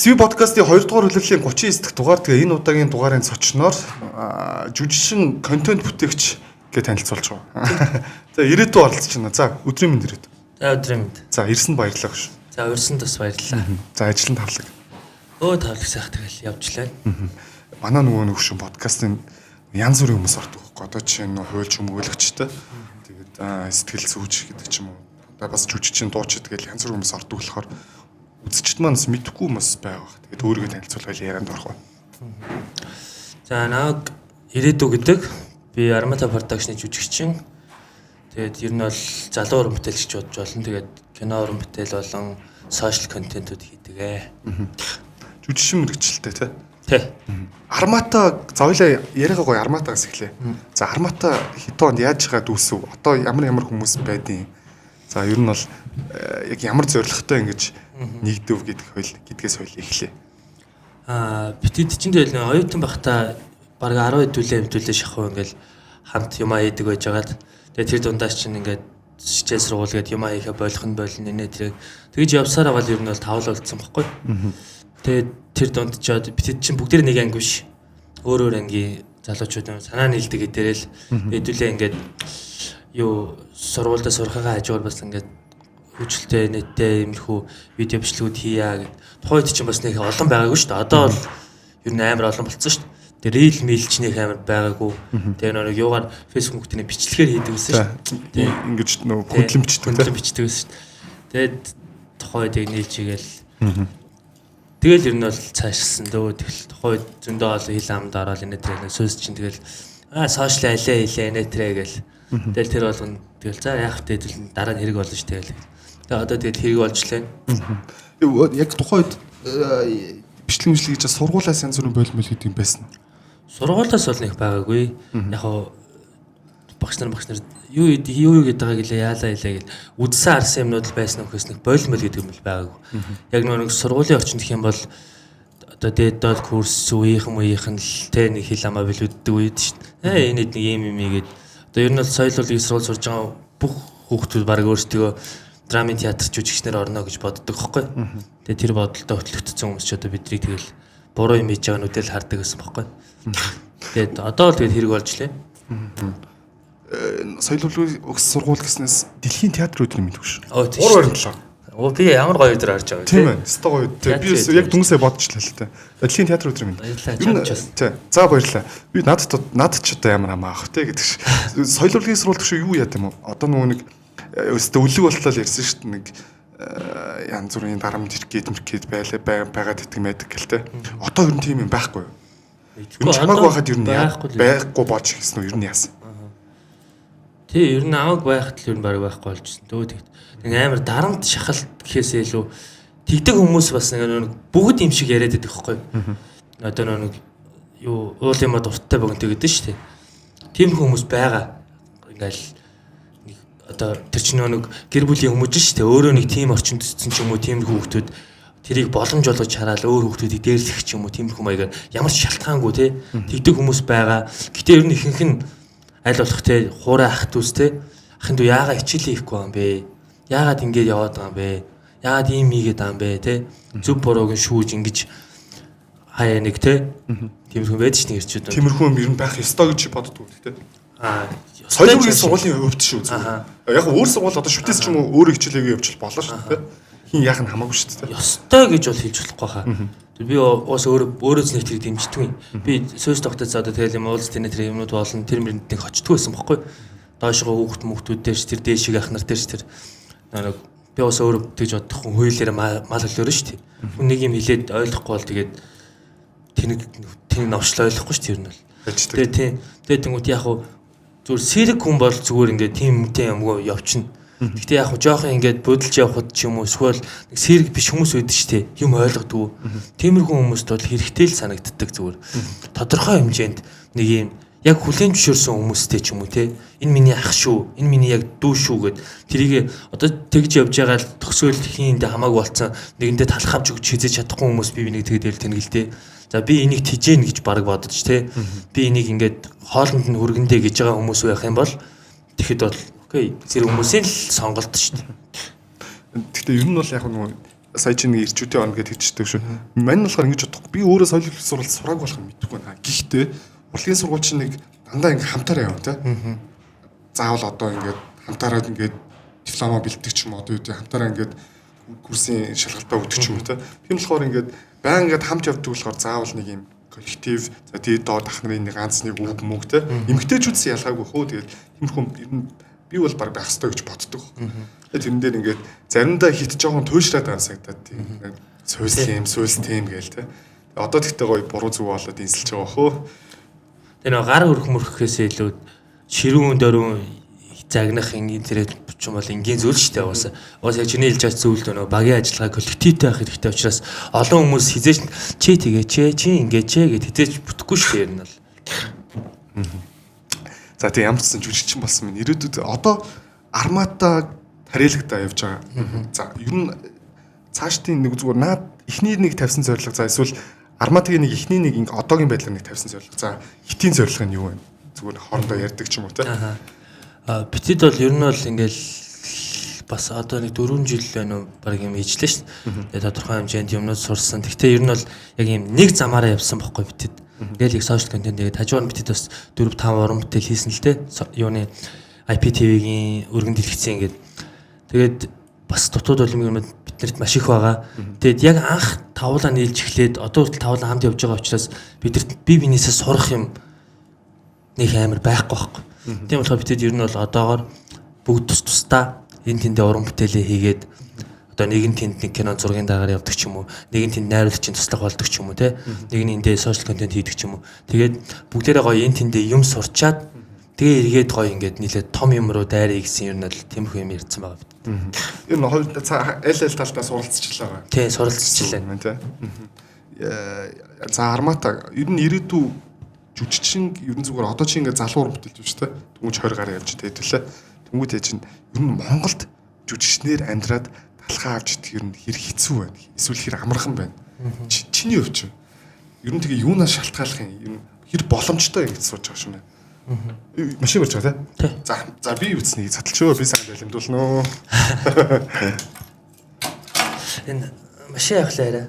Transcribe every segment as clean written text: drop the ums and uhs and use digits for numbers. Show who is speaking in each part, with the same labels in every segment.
Speaker 1: Сви подкастын 2 дугаар хүлээллийн 39 дахь дугаар. Тэгээ энэ удаагийн дугаарын цочноор жүжигчин контент бүтээгч гэж танилцуулж байгаа. За ирээдүйд оролцож байна. За өдрийн мэнд ирээд.
Speaker 2: За өдрийн мэнд.
Speaker 1: За ирсэн баярлалаа гэж.
Speaker 2: За урьсан бас баярлалаа.
Speaker 1: За ажил нь тавлаг.
Speaker 2: Тавлаг сайх тэгэл явжлаа.
Speaker 1: Манай нөгөө нөхшин подкастын янз бүрийн хүмүүс ордог байхгүй. Одоо жишээ нь хуульч хүмүүлэгчтэй. Тэгээд сэтгэл зүйч гэдэг ч юм уу. Одоо бас жүжигчин дууч тэгэл янз бүрийн хүмүүс ордог болохоор үзэгчд манаас мэдхгүй хүмүүс байгаа. Тэгээд өөрийгөө танилцуулбал ярианд орох байна.
Speaker 2: За наг ирээдүй гэдэг би Armata Production-ы жүжигчин. Тэгээд ер нь бол залуу уран бүтээлч бодож болно. Тэгээд кино уран бүтээл болон сошиал контентууд хийдэг.
Speaker 1: Жүжигчин мэрэгчлээ
Speaker 2: тий.
Speaker 1: Armata зойлоо яриагаа гоё Armata-гаас эхлэе. За Armata хэд онд яаж байгаа дүүсв? Одоо ямар хүмүүс байдیں۔ За ер нь бол яг ямар зорилготой ингэж нэгдэв гэдгээс хоёул эхлэе.
Speaker 2: Бид чинь тэгэл оюутан байхдаа баг 10 хэдүүлээ шахав ингээл хамт юмаа хийдэг байж байгаад тэгээ тэр дундаас чинь ингээд хичээл сургууль гээд юмаа хийхэ болно нэ тэрэг тэгж явсаар аваад ер нь бол тавлуулсан баггүй. Тэгээ тэр дунд ч бид чинь бүгд нэг анги биш. Өөр ангийн залуучууд санаа нийлдэг гэдээрэл хэдүүлээ ингээд юу сургуультай сурахаа хажуугаар бас ингээд хүчлээ нэттэй иймэрхүү видео бичлэгүүд хийя гэд. Тухайд чинь бас нэг олон байгаагүй шүү дээ. Одоо бол ер нь амар олон болцсон шүү дээ. Тэгээ рил мейлч нэг амар байгаагүй. Тэгээ нэг юугаар фэйсбүүк дээр бичлэгээр хийдэг гэсэн шүү дээ.
Speaker 1: Ингэж нөө хөдлөмжтэй
Speaker 2: бичлдэг гэсэн шүү дээ. Тэгээд тухайд яг нийлж игээл. Тэгэл ер нь бол цаашилсан дөө. Тэгэл тухайд зөндөө олон хил амд ороод инээ тэр сөс чинь тэгэл сошиал алей нэ тэрэгэл. Тэгэл тэр болгоно. Тэгэл за яах вэ тэгэл дараа нь хэрэг болно шүү дээ. Тэгээ одоо тэгээд хэрэг болжлаа.
Speaker 1: Яг тухайд бичлэг гэж сургуулаас янз бүрийн болмол гэдэг юм байсан.
Speaker 2: Сургуулаас бол нэг байгаагүй. Яг хоо багш нар юу гэдэг байгаа гэлээ яалаа хэлээ гэл үдсэн арсан юмнууд байсан нөхөөс нэг болмол гэдэг юм л байгаагүй. Яг нэг сургуулийн орчинд гэх юм бол одоо дээд курс үеийнхэн л тэ нэг хил амаа билүүддэг үед шүү дээ. Энэ нэг юм гээд одоо ер нь бол соёл урлагийн сургууль сурж байгаа бүх хүүхдүүд баг өөрсдөө драмын театр жүжигчнэр орно гэж боддог байхгүй. Тэгээ тэр бодолтой хөтлөгдсөн хүмүүс ч одоо биднийг тэгэл буруу юм хийж байгаа нүдэл хардаг гэсэн байхгүй. Тэгээд одоо л тэгээд хэрэг болж лээ.
Speaker 1: Соёл урлагийн сургууль гэснээс дэлхийн театр өдрийн мэд өгш.
Speaker 2: 3 27. Би ямар гоё өдөр харж байгаа
Speaker 1: тийм ээ. Өстой гоё. Би яг түнсээ бодчихлаа л та. Дэлхийн театр өдрийн мэд. За баярлалаа. Би над ч одоо ямар хамаа авах те гэдэг ш. Соёл урлагийн сургууль гэж юу яа гэм бэ? Одоо нөгөө нэг өстой өлөг болтол ярьсан шүү дээ. Нэг янз бүрийн дарамт хэрэггээд байгаад итгэмэдэг гэлтэй. Одоо ер нь тийм юм байхгүй юу? Юу чамаагүй байхад ер нь байхгүй болж гисэн үү? Ер нь яасан?
Speaker 2: Тий, ер нь аваг байхад л ер нь баг байхгүй болжсэн. Тэгт нэг амар дарамт шахалт гэхээсээ илүү тэгдэг хүмүүс бас нэг бүгд юм шиг яриад байдаг байхгүй юу? Одоо нэг юу уул юм дуртай богинтой гэдэг шүү дээ. Тийм хүмүүс байгаа. Ингээл одоо тэр чинь нэг гэр бүлийн хүмүүс шүү дээ. Өөрөө нэг тийм орчинд төссөн ч юм уу, тийм хүүхдүүд тэрийг боломж олгож хараад өөр хүүхдүүдийг дээрлэх ч юм уу, тийм маягаар ямар ч шалтгаангүй те тэгдэг хүмүүс байгаа. Гэтэ ер нь ихэнх нь аль болох те хуурай ах дүүс те ахын дүү яагаад хичээлээ хийхгүй юм бэ? Яагаад ингэж яваад байгаа юм бэ? Яагаад ийм хийгээд байгаа юм бэ те? Зөв бурууг нь шүүж ингэж хаяа нэг те тиймэрхүү байдаг ш нь ирчүүд.
Speaker 1: Тиймэрхүү юм ер нь байх ёстой гэж боддог үү те? Соёл урлагийн сургуулийн хувьд шүү дээ. Яг өөр сургууль одоо шүтээс ч юм уу өөр хичээлээ явуулж болно шүү дээ. Хин яах нь хамаагүй шүү дээ.
Speaker 2: Ёстой гэж бол хэлж болохгүй хаа. Би уус өөрөөс нэг тэрийг дэмждэг юм. Би сөс тогтож заа тэгэл юм уулз тэнэ тэр юмнууд болон тэр мөрөндийг хочдгүй байсан бохгүй. Доошгоо хүүхдүүд дээрш тэр дээшиг ах нар дээрш тэр нэг би уус өөрөө тэгж бодох хүн хуулиараа мал хөлөөрөө шүү дээ. Хүн нэг юм хэлээд ойлгохгүй бол тэгээд тэнэг новчлоо ойлгохгүй шүү дээ ер нь бол. Тэгээд тэнгууд яг хуу зүгээр сэрэг хүн бол зүгээр ингээд тийм үнтэй юмгүй явчихна. Гэхдээ яг хуу жоохон ингээд бодолж явхад ч юм уу эсвэл нэг сэрэг биш хүмүүс байдаг шүү дээ. Юм ойлгодгүй. Тиймэрхүү хүмүүст бол хэрэгтэй л санагддаг зүгээр. Тодорхой хэмжээнд нэг юм яг хүлээн зөвшөөрсөн хүмүүстэй ч юм уу те. Энэ миний ах шүү. Энэ миний яг дүү шүү гэд тэрийг одоо тэгж явж байгаа л төгсөөл хийндээ хамаагүй болцсон. Нэгэндээ талах авч өгч хийж чадахгүй хүмүүс би нэг тэгээд тэнэгэлтэй. За би энийг тижээн гэж баг бодож те. Би энийг ингээд хоолнд нь хүргэндэ гэж байгаа хүмүүс байх юм бол тэгэхэд бол окей зэрэг хүмүүсийн л сонголт шүү дээ.
Speaker 1: Гэхдээ ер нь бол яг сая чинь нэг ирчүүдийн он гэдэг хэлчихдэг шүү. Мань болохоор ингэж бодохгүй. Би өөрөө соёлын сурвалж сураг болох нь мэдэхгүй байна. Гэхдээ урлагийн сургууль чинь нэг дандаа ингээм хамтаараа явна те. Заавал одоо ингээд хамтаараа ингээд диплома бэлддэг ч юм уу одоо юу гэдэг хамтаараа ингээд курсын шалгалтаа өгдөг ч юм уу те. Тийм болохоор ингээд баян ингээд хамт явдаг болохоор заавал нэг юм коллектив за тэгээд доод ах нарын нэг ганц нэг үг мөг те. Эмгтээчүүдс ялгаагүй хөө тэгээд тиймэрхүү ер нь би бол баг байх ёстой гэж боддог. Тэрэн дээр ингээд заримдаа хит жоохон туйшраад байгаа сагдаад тийм суйлс тийм гээл те. Одоо тэгтээ гоё буруу зүг болоод инсэлж байгаа хөө.
Speaker 2: Тэр нэг гар хөрөх мөрөхөөсөө илүү ширүүн дөрөв загнах интернет юм бол энгийн зүйл шүү дээ угаасаа. Угаасаа яг чиний хэлж байгаа зүйл дөө багийн ажиллагаа коллективтэй байх хэрэгтэй учраас олон хүмүүс хизээч чи тэгээ чи ингээ гэж хизээч бүтэхгүй шүү дээ ер нь бол.
Speaker 1: За тийм ямар ч сан жүжигчин болсон минь ирээдүйд одоо армата тарилгадаа явж байгаа. За ер нь цаашдын нэг зүгээр наад эхний нэг тавьсан зорилго за эсвэл арматгийн нэг эхний нэг одоогийн байдлаар нэг тавьсан зорилго. За хитийн зорилго нь юу вэ? Зүгээр хоорондоо ярьдаг ч юм уу те.
Speaker 2: Битэд бол ер нь бол ингээл бас одоо нэг 4 жил байна уу баг юм хийжлээ шүү дээ. Тэгээ тодорхой хэмжээнд юмнууд сурсан. Гэхдээ ер нь бол яг юм нэг замаараа явсан байхгүй битэд. Тэгэл их сошиал контент тэгээд хажуугаар битэд бас 4 5 уран бүтээл хийсэн л дээ. Юуны IPTV-гийн өргөн дэлгэцэн ингээд. Тэгээд бас дутууд бол юм биднэрт маш их байгаа. Тэгээд яг анх тавлаа нийлж эхлээд одоо хүртэл тавлаа хамт явж байгаа учраас бидэрт бие биенээсээ сурах юм нэг амар байхгүй байхгүй. Тийм болохоор битэд ер нь бол одоогоор бүгд тусдаа энэ тэндээ уран бүтээлээ хийгээд одоо нэг нь тэнд нэг кино зургийн дагаар явдаг ч юм уу, нэг нь тэнд найруулагчийн туслах болдог ч юм уу те. Нэг нь эндээ сошиал контент хийдэг ч юм уу. Тэгээд бүгдээрээ гоё энэ тэндээ юм сурчаад тэгээ эргээд гоё ингээд нийлээд том юм руу дайраа гэсэн ер нь бол тиймэрхүү юм ярьсан байгаа бид.
Speaker 1: Ер нь хоёр аль талдаа суралцчихлаа байгаа.
Speaker 2: Тий, суралцчихлаа
Speaker 1: те. За армата ер нь ирээдүй жүжигчин ер нь зүгээр одоо чи ингээд залуу уран бүтээлч шүү дээ. Түнж 20 гараа явж тэгэлээ. Тэнгүүд чинь ер нь Монголд жүжигчнэр амьдраад талхаа авч идэх ер нь хэр хэцүү байна. Эсвэл хэр амархан байна. Чиний хувьд чинь ер нь тэгээ юунаас шалтгааллах юм? Ер нь хэр боломжтой гэж сууж байгаа шүнэ. Машин барьж байгаа тий. За би үтснийг цаталчөө би сайн байлимдуулнаа.
Speaker 2: Энэ машин явахлаа арай.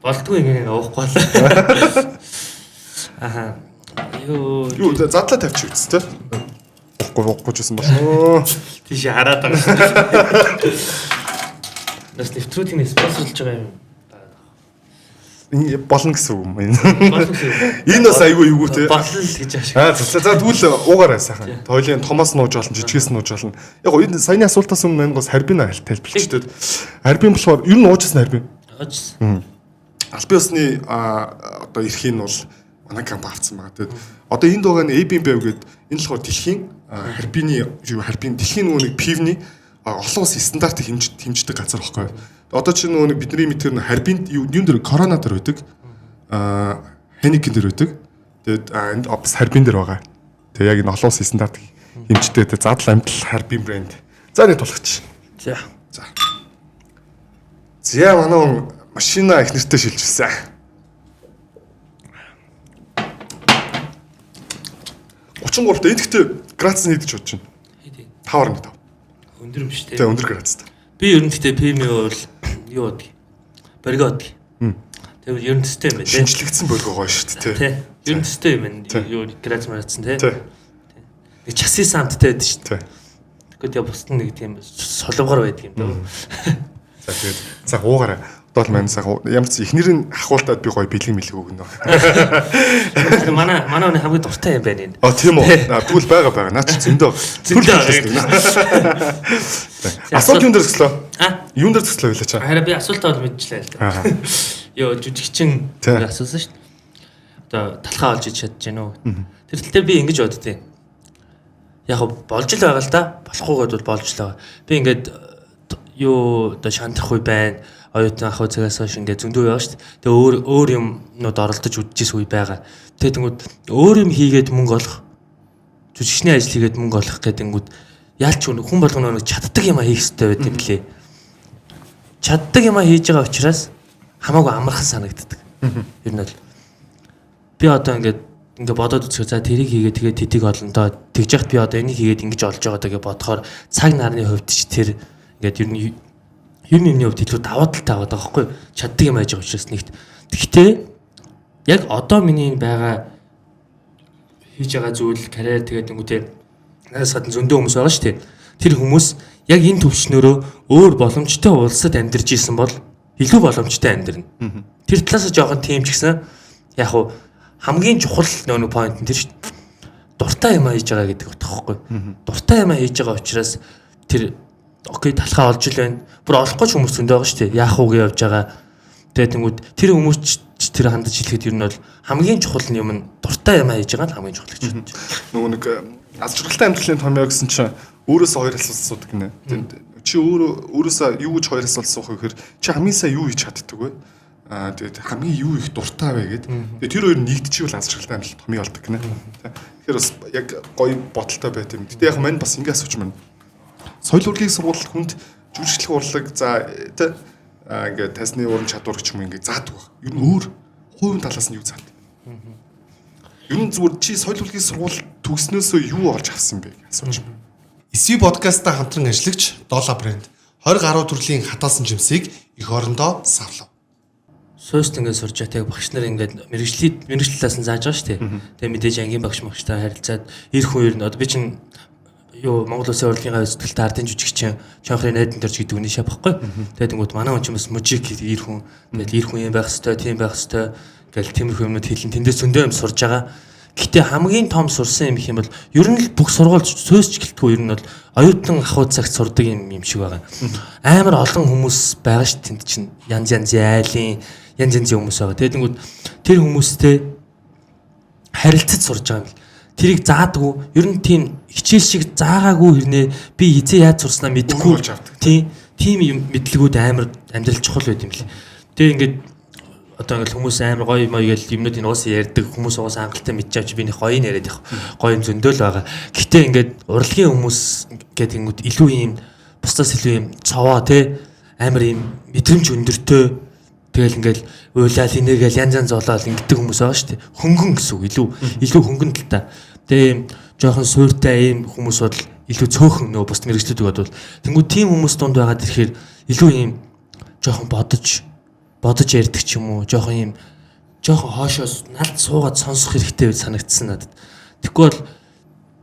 Speaker 2: Болдгүй ингэ уухгүй л. Аха. Юу
Speaker 1: задлаа тавьчих үст те. Уухгүй ч гэсэн болно.
Speaker 2: Тийш хараад байгаа. Нас нэвтрүүлгийн спонсорлж байгаа юм.
Speaker 1: Энэ болно гэсэн үг юм. Энэ бас айгүй юу те.
Speaker 2: Болно л гэж аашиг.
Speaker 1: За тэгвэл уугаарай сайхан. Тойлын томоос нууж болно, жижигээс нууж болно. Яг гоо энэ саяны асуултаас өмнө бас харбин тайлбарлчихдаг. Харбин болохоор ер нь уужсан харбин.
Speaker 2: Уужсан.
Speaker 1: Албан ёсны одоо эрхийн бол манай компани авсан байгаа. Тэгээд одоо энд байгаа нь ABMBV гэдэг энэ болохоор дэлхийн харбины дэлхийн нөгөө нэг пивний олон улсын стандартыг хэмждэг газар байхгүй. Одоо чи нөгөө нэг бидний мэдгээр нь харбинд юун дээр корона дээр байдаг. Хеникен дээр байдаг. Тэгээд энд бас харбин дээр байгаа. Тэгээд яг энэ олон улсын стандартыг хэмждэг. Задал амтл харбин брэнд. За нэг тулгач.
Speaker 2: За.
Speaker 1: За манай машина их нэртэй шилжүүлсэн. Гурт энэ гэхдээ градус нь хэд ч бодож байна.
Speaker 2: Хэд?
Speaker 1: 5.5.
Speaker 2: Өндөр биш те.
Speaker 1: Тэгээ өндөр градустай.
Speaker 2: Би ер нь гэхдээ PM бол юу бодог? Борго бодог. Тэгээ ер нь төстэй юм байна те.
Speaker 1: Шинжлэгдсэн борго гоё шүү дээ те.
Speaker 2: Ер нь төстэй юм байна. Юу градус маратсан те. Нэг часи самттай байдаг шүү дээ. Тэгэхэд яг бусд нэг тийм солонгор байдаг юм даа.
Speaker 1: За тэгээд за уугаараа. Бол маань ямар ч ихнэрийн ахуултаад би гоё бэлэг мэлэг өгнө.
Speaker 2: Манай хамгийн дуртай юм байна энэ.
Speaker 1: Тийм үү. Тэгвэл байгаа. Наа чи зөндөө. Асуулт юун дээр төслөө? Юун дээр төслөө гэлээ чаа.
Speaker 2: Хараа би асуултаа бол мэдчихлээ л дээ. Йоо жүжигчин асуусан шүү дээ. Одоо талхаа олж иж чадж гэнэ үү? Тэр тал дээр би ингэж боддیں۔ Яг болж л байгаа л да. Болохгүйгээд бол болж л байгаа. Би ингээд юу одоо шантрах үе байна. Оюутан ах цагаас хойш ингээд зөндөө яваа шүү дээ. Тэгээ өөр юмнууд оролдож үдчихсэн үе байгаа. Тэгээ тэнгууд өөр юм хийгээд мөнгө олох. Жүжигчний ажил хийгээд мөнгө олох гэдэнгүүд яалч хүн болгоно нэг чаддаг юм хийх хэрэгтэй байт юм лээ. Чаддаг юм хийж байгаа учраас хамаагүй амархан санагддаг. Ер нь бол би одоо ингээд бодоод үзэх за тэрийг хийгээд тэгээд тэтиг олондоо тэгж яхад би одоо энийг хийгээд ингэж олж байгаа даа гэж бодохоор цаг нарны хувьд ч тэр Ингээд ер нь юмны хувьд илүү даваа талтай байгаа байхгүй чаддаг юм ажиг учраас нэгт. Гэхдээ яг одоо миний байгаа хийж байгаа зүйл карьер тэгээд ингэвтэй надаас гадна зөндөө хүмүүс байгаа шүү дээ. Тэр хүмүүс яг энэ төвчнөрөө өөр боломжтой улсад амьдарч исэн бол илүү боломжтой амьдрна. Тэр талаас жоохон тийм ч гэсэн яг хуу хамгийн чухал нэг point нь тэр шүү дээ. Дуртай юм хийж байгаа гэдэг утгаахгүй. Дуртай юм хийж байгаа учраас тэр окей талхаа олж ил байна. Бүр олохгүй ч хүмүүс зөндөө байгаа шүү дээ. Яах үгүй явж байгаа. Тэгээд тэнгууд тэр хүмүүс тэр хандаж хэлэхэд ер нь бол хамгийн чухал юм нь дуртай юм хийж байгаа нь хамгийн чухал гэж бодож байна.
Speaker 1: Нөгөө нэг аз жаргалтай амьдралын томьёо гэсэн чинь өөрөөсөө хоёр асуулт асуудаг гинэ. Чи өөрөөсөө юу гэж хоёр асуулт асуух вэ гэхээр чи хамгийн сайн юу хийж чаддаг вэ? Тэгээд хамгийн юу их дуртай вэ гэдэг. Тэгээд тэр хоёр нэгдчихвэл аз жаргалтай амьдрал томьёо болдог гинэ. Тэгэхээр бас яг гоё бодолтой байт юм. Гэтэ яг мань бас ингэ асууч мань. Соёл урлагийн сургууль хүнд жүжиглэх урлаг за тэ ингээд тасны уран чадвар гэх юм ингээд заадаг баг. Ер нь өөр хувийн талаас нь юу заадаг? Ер нь зүгээр чи соёл урлагийн сургууль төгснөөсөө юу олж авсан бэ гэж асууж байна.
Speaker 3: SV podcast-та хамтран ажиллагч Дола брэнд 20 гаруй төрлийн хатаасан жимсийг эх орондоо савлав.
Speaker 2: Сууст ингээд сурж байгаа багш нар ингээд мэрэгжил талаас нь зааж байгаа шүү дээ. Тэгээ мэдээж ангийн багштай харилцаад эр хүн ер нь одоо би чинь Монгол Улсын урлагийн үзүүлэлт ардын жүжигчин Чонхрын найдан дөрж гэдэг үний шав баггүй. Тэгээд тэнгууд манай хүн ч бас мужик гэдэг эр хүн. Тэгээд эр хүн юм байх хэвээр, тийм байх хэвээр гэл тиймэрхүү юмнууд хэлэн тэндээс зөндөө юм сурж байгаа. Гэхдээ хамгийн том сурсан юм их юм бол ер нь л бүх сургуульд сөйсч гэлтгүй ер нь бол оюутан ахуй цагт сурдаг юм шиг байгаа. Амар олон хүмүүс байгаа ш тэнд чинь янз янзын айлын янз янзын хүмүүс байгаа. Тэгээд тэнгууд тэр хүмүүстэй харилцаж сурж байгаа юм. Тэрийг заадаггүй ер нь тийм хичээл шиг заагаагүй хэрнээ би хизээ яаж сурснаа мэдэхгүй тийм юм мэдлэгүүд амар амьдрал чухал байт юм лээ. Тэгээ ингээд одоо ингээд хүмүүс амар гоё юм гээл юмнууд энэ уус ярьдаг хүмүүс уус хангалттай мэдчихвч би нэг гоё яриад явах гоё юм зөндөөл байгаа. Гэтэ ингээд урлагийн хүмүүс гэдэг ингээд илүү юм бусдаас илүү юм цовоо те амар юм мэдрэмж өндөртэй тэгэл ингээл уйлал инээгээл янз янз болоод ингэдэг хүмүүс байгаа шүү дээ. Хөнгөн гэсэн үг илүү хөнгөн талтай. Тэгээ юм жоохон суйртай ийм хүмүүс бол илүү цөөхөн нөө бус мэрэгчлүүд бол тэнгүү тийм хүмүүс дунд байгаа тэрхээр илүү ийм жоохон бодож ярьдаг ч юм уу жоохон хоошоос налд суугаад сонсох хэрэгтэй гэж санагдсан надад. Тэгэхгүй бол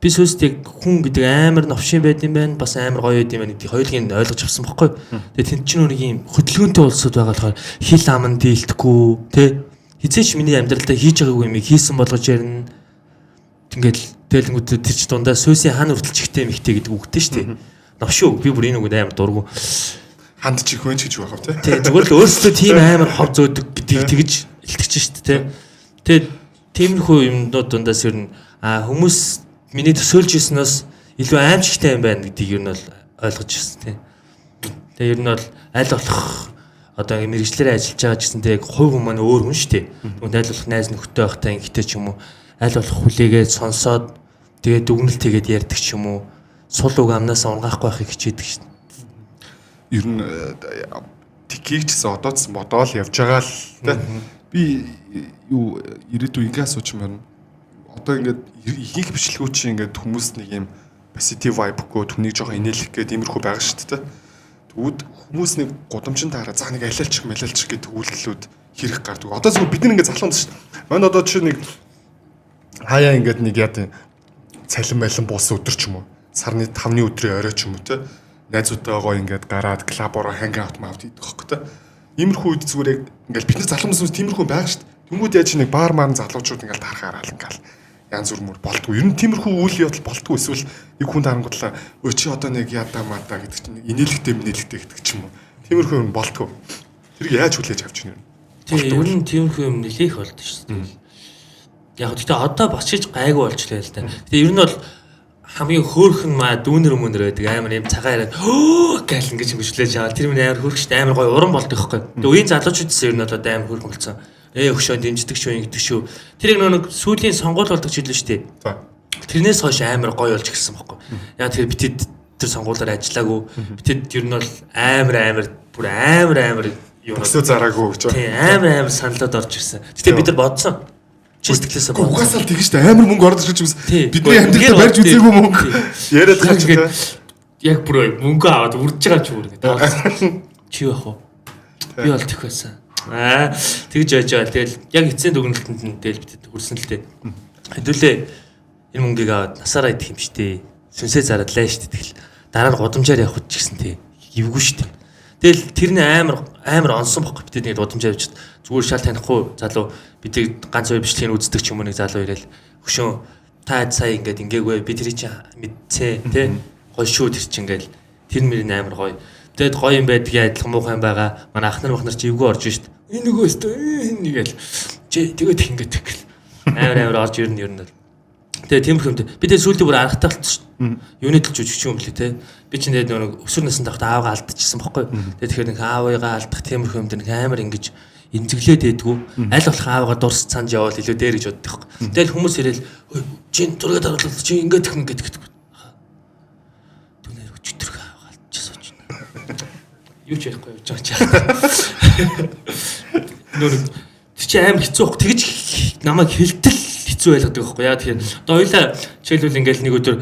Speaker 2: би сүстийг хүн гэдэг амар новшин байд юм байна бас амар гоё байд юм байна гэдгийг хоёулын ойлгож авсан байхгүй. Тэгээ тэнд чинь нэг юм хөдөлгөөнтэй улсууд байгаа болохоор хил аман дийлдэхгүй тэ хизээч миний амьдралдаа хийж байгаагүй юм хийсэн болгож ярина. Ингээл тэлэнгүүд тэр ч дундаа сүйсийн хан хүртэл чихтэй михтэй гэдэг үгтэй шүү дээ. Новшуу би бүр энэ үгэнд амар дургу.
Speaker 1: Ханд чих вэ гэж байгаа тий.
Speaker 2: Тий зүгээр л өөрсдөө тийм амар хов зөөдөг гэдгийг тэгж илтгэж шүү дээ тий. Тэгээд тиймэрхүү юмнууд дундаас ер нь хүмүүс миний төсөөлж ирснээс илүү аимшигтай юм байна гэдгийг ер нь бол ойлгож ирсэн тий. Тэгээ ер нь бол аль болох одоо ингэ мэрэгчлэрээ ажиллаж байгаа гэсэн тэг хувь хүн маань өөр хүн шүү дээ. Тэгвэл аль болох найз нөхдөд байхдаа ингэтэй ч юм уу аль болох хүлээгээд сонсоод тэгээд дүгнэлт хийгээд ярьдаг ч юм уу сул үг амнаас унгаахгүй байхыг хичээдэг шин.
Speaker 1: Ер нь тикийг ч гэсэн одоо ч бодоол явж байгаа л тэ. Би юу ирээдүйн ингээ асууч юм байна. Одоо ингээд ихэнх бичлэгүүд чинь ингээд хүмүүс нэг юм positive vibe-гүй түүнийг жоохон инээлэх гэдэг иймэрхүү байгаа шүү дээ. Тэгвэл хүмүүс нэг гудамжин таараа за нэг алиалчих гэдэг үйлдэлүүд хэрэг гардаг. Одоо зөвхөн бид нэг ингээд залхуун шүү дээ. Манай одоо чи нэг хаяа ингээд нэг яа тийм цалин байлан буусан өдөр ч юм уу. Сарны 5-ны өдрийн орой ч юм уу те. Найзуудтайгаа ингээд гараад клабороо ханг аут хийдэг хөхгүй те. Иймэрхүү үед зүгээр яг ингээд бид нар залхуун хүмүүс тиймэрхүү байгаа шүү дээ. Тэнгүүд яаж нэг баар маань залуучууд ингээд тарахаараа ингээл янз бүр болтгүй. Ер нь тиймэрхүү үйл явдал болтгүй эсвэл нэг хүн дарангуудлаа өө чи одоо нэг ядаа мадаа гэдэг чинь инээлэгтэй гэдэг ч юм уу. Тиймэрхүү юм болтгүй. Тэрийг яаж хүлээж авч байна юм?
Speaker 2: Тийм ер нь тиймэрхүү юм нэлээх болд шүү дээ. Яг гэхдээ одоо босчиж гайгүй болчлаа л да. Гэтэ ер нь бол хамгийн хөөрхөн маа дүүнэр өмнөр байдаг амар юм цагаан яриад гэл ингэж хүчлээж аваад тэр минь амар хөөрхөштэй амар гоё уран болдог ихгүй. Тэгээ үеийн залуучуудс ер нь одоо амар хөөрхөн болсон. Өгшөө дэмждэг шүү ингэдэг шүү. Тэр нэг сүүлийн сонгуул болдог ч хэлсэн шүү дээ. Тэрнээс хойш амар гоё болж гисэн байхгүй. Яг тэр битэд тэр сонгуулаар ажиллаагүй. Битэд ер нь бол амар
Speaker 1: юу өсөө зараагүй гэж.
Speaker 2: Тийм амар саналаад орж ирсэн. Гэтэ бид нар бодсон. Чистглээсээ
Speaker 1: бодсон. Угаасаа л тэгэж штэ амар мөнгө орж ирж юмс. Бидний амьдралд барьж үзээгүй мөнгө. Яриад байгаа ч
Speaker 2: яг бүр мөнгө аваад үрдэж байгаа ч бүр гэдэг. Чи яах вэ? Би бол тэх байсан. Тэгж яаж байгаа. Тэгэл яг эцсийн дүгнэлтэнд нь тэгэл бид хүрсэн л дээ. Хэдүүлээ энэ мөнгийг аваад насаараа идэх юм штэ. Сүнсээ зараад лаа штэ. Тэгэл дараа нь годамжаар явах ч гэсэн тий. Эвгүй штэ. Тэгэл тэрний амар онсон бохгүй бид нэг годамжаар явж зүгээр шал танихгүй залуу бидний ганц хоёр бичлэгийг үздэг ч юм уу нэг залуу ирэл хөшөө та сая ингээгүй би тэрий чи мэдцээ тий. Гой шүү тэр чинь ингээл тэр мөрийн амар гоё. Тэгэд гоё юм байдгийн адилхан муухай байгаа. Манай ах нар чи эвгүй орж шít. Энэ нөгөө өстөө нэгэл. Чи тэгээд ингээд тэгэл. Амар орж ирнэ ер нь. Тэгээ тиймэрхэмд би тэгээ сүүлдээ бүр аргатай болчихсон. Юуны төлж үжигч юм блэ те. Би чинь тэгээд нөгөө өсвөр наснд тахт аавгаа алдчихсан бохгүй. Тэгээ тэгэхээр нэг аавыгаа алдах тиймэрхэмд нэг амар ингэж эмзэглээд байдгүй. Аль болох аавгаа дурс цанд явал илүү дээр гэж боддог. Тэгэл хүмүүс ирэл чи зургийг харуулж чи ингээд их гэдэг. Юу ч ярихгүй явж байгаа ч яах. Нөр чи амар хэцүү баг. Тэгж намайг хилтэл хэцүү байлгадаг байхгүй яа. Тэгэхээр одоо хоёлаа жишээлбэл ингээл нэг өдөр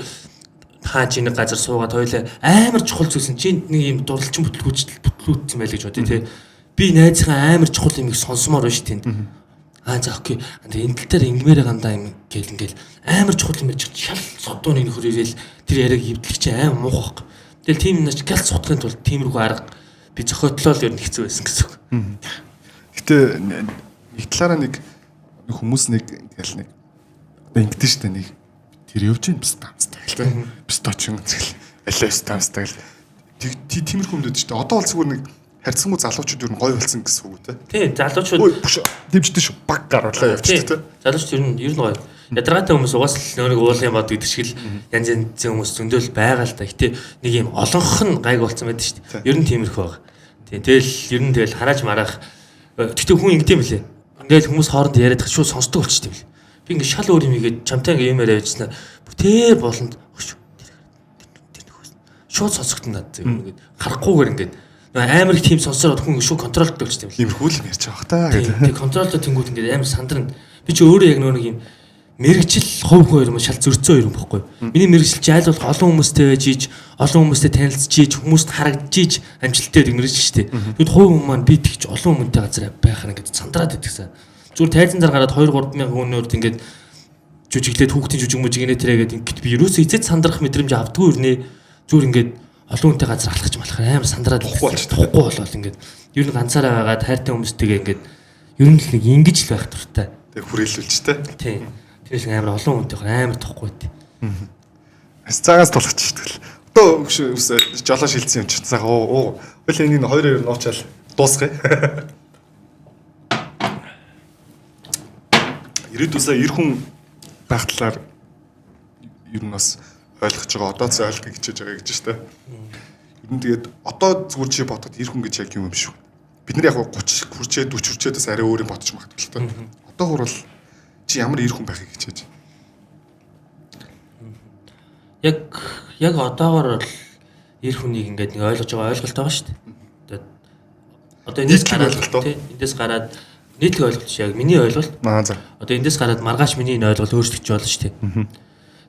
Speaker 2: хаа чи нэг газар суугаад хоёлаа амар чухал зүйлсэн чи нэг юм дурлалчин бүтлгүүцсэн байл гэж бодъё те. Би найзынхаа амар чухал юмыг сонсомоор байна шүү тэнд. За окей. Энэ тал дээр ингмээр гандаа юм гэл ингээл амар чухал юм байж шал содуу нэг нөхөр ирээл тэр яриаг хөвдлөх чи амар муухай байхгүй. Тэгэл тийм юм чи галт сутгахын тулд тиймэрхүү арга би зохиотлол ер нь хэцүү байсан гэсэн үг.
Speaker 1: Гэтэ нэг талаараа нэг хүмүүс нэг ингээл нэг одоо ингэдэж штэ нэг тэр явж гин бис таамстай гэл бис точин зэл алиас таамстай гэл тиймэрхүү юмд штэ одоо бол зүгээр нэг харьцангуй залуучууд ер нь гоё болсон гэсэн үг те.
Speaker 2: Тий залуучууд
Speaker 1: дэмждэж шүү баг гаргалаа явчихсан те.
Speaker 2: Залуучууд ер нь гоё. Ядаргаатай хүмүүс угаас л нэг уулын юм бод гэдэг шиг л янз янзын хүмүүс зөндөл байгаа л да. Гэтэ нэг юм олонх нь гайг болсон байдаг шүү дээ. Ер нь тиймэрхүү байгаа. Тэгэл ер нь тэгэл харааж марах. Гэтэ хүн ингэдэм билээ. Ингээл хүмүүс хооронд яриад шууд сонсдог болчтой бил. Би ингээ шал өөр юм игээд чамтай ингээ юм яриа явжснаа бүтээр болонд шууд сонсогдсон надад ингээд харахгүйгээр ингээд амар их тийм сонсороод хүн шууд контролдод болчтой бил.
Speaker 1: Иймэрхүү л ярьж байгаа та гэдэг.
Speaker 2: Тэгээ контролдод тэнгууд ингээд амар сандрна. Би ч өөрөө яг нэг юм мэрэгжил хувь хоёр юм шал зөрцөө юм баггүй. Миний мэрэгжил чи аль болох олон хүмүүстэй байж ийж, олон хүмүүстэй танилцж ийж, хүмүүст харагдж ийж амжилттай мэрэгжил шүү дээ. Тэгэд хувь хүн маань би тэгж олон хүнтэй газар байхаар ингээд сандраад идэгсэн. Зүгээр тайзан дээр гараад 2-3 мянган хүнөөрд ингээд жүжиглээд хүүхдийн жүжиг мүжигнээ тэрээгээд ингээд би ерөөсөө эцэд сандрах мэдрэмж авдгүй өрнээ. Зүгээр ингээд олон хүнтэй газар алхаж малахаар амар сандраад тухгүй болол ингээд ер нь ганцаараа байгаад хайртай хүмүүстэйгээ ингээд ер нь л нэг ингэж л байх дуртай.
Speaker 1: Тэг хүрээлүүлж тэ.
Speaker 2: Тийм. Тэрээс амар олон хүнтэй амар тохгүй байт.
Speaker 1: Цагаас тулгач шүү дээ. Одоо жолоо шилцсэн юм чинь сайхан оо. Хойлоо энийг хоёр нуучаал дуусгая. Ирээдүйсээ эр хүн байх талаар ер нь бас ойлгож байгаа. Одоо ч ойлгох гэж байгаа гэж штэ. Ер нь тэгээд одоо зүгээр чи бодоход эр хүн гэж яг юм шүү. Бид нар яг 30 хүрчээ 40 хүрчээдээс арай өөр юм бодож магадгүй л та. Одоо хурал чи ямар эр хүн байхыг хичээж.
Speaker 2: Яг одоогоор бол эр хүнийг ингээд нэг ойлгож байгаа ойлголт байгаа шүү дээ. Одоо эндээс гараад нийтлэг ойлголт шиг яг миний ойлголт. Одоо эндээс гараад маргааш миний энэ ойлголт өөрчлөгдөж болно шүү дээ.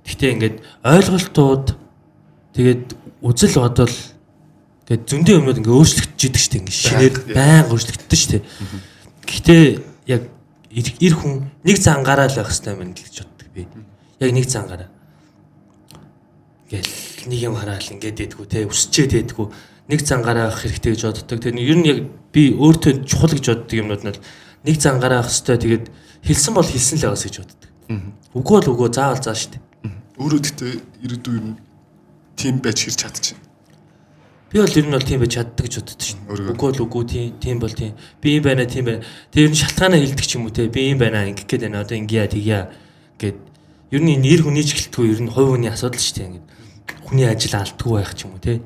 Speaker 2: Гэхдээ ингээд ойлголтууд тэгээд үзэл бодол ингээд зөндөө юмуд ингээд өөрчлөгдөж идэг шүү дээ. Ингээд шинээр байнга өөрчлөгддөг шүү дээ. Гэхдээ яг эр хүн нэг цангаараа л байх хэрэгтэй юм гэж боддог би. Яг нэг цангаараа. Ингээл нэг юм хараал ингээд дэдгүү те өсчээд дэдгүү нэг цангаараа авах хэрэгтэй гэж боддог. Тэгээд ер нь яг би өөртөө чухал гэж боддог юмнууд нь нэг цангаараа авах хэрэгтэй. Тэгээд хэлсэн бол хэлсэн л байгаас гэж боддог. Үгүй бол үгүй заавал заа штэ.
Speaker 1: Өөрөө гэхдээ ирээдүйн юм тим байж хэрч чадчих.
Speaker 2: Би бол ер нь бол тийм байж чаддаг гэж боддог шин. Үгүй бол үгүй тийм бол тийм. Би юм байна тийм байна. Тэр ер нь шалтгаанаа хэлдэг ч юм уу те. Би юм байна ингэх гээд байна. Одоо ингэя тэгья гэд ер нь энэ эр хүний ч гэлтгүй ер нь хувь хүний асуудал шүү дээ. Ингээд хүний ажил алдгүй байх ч юм уу те.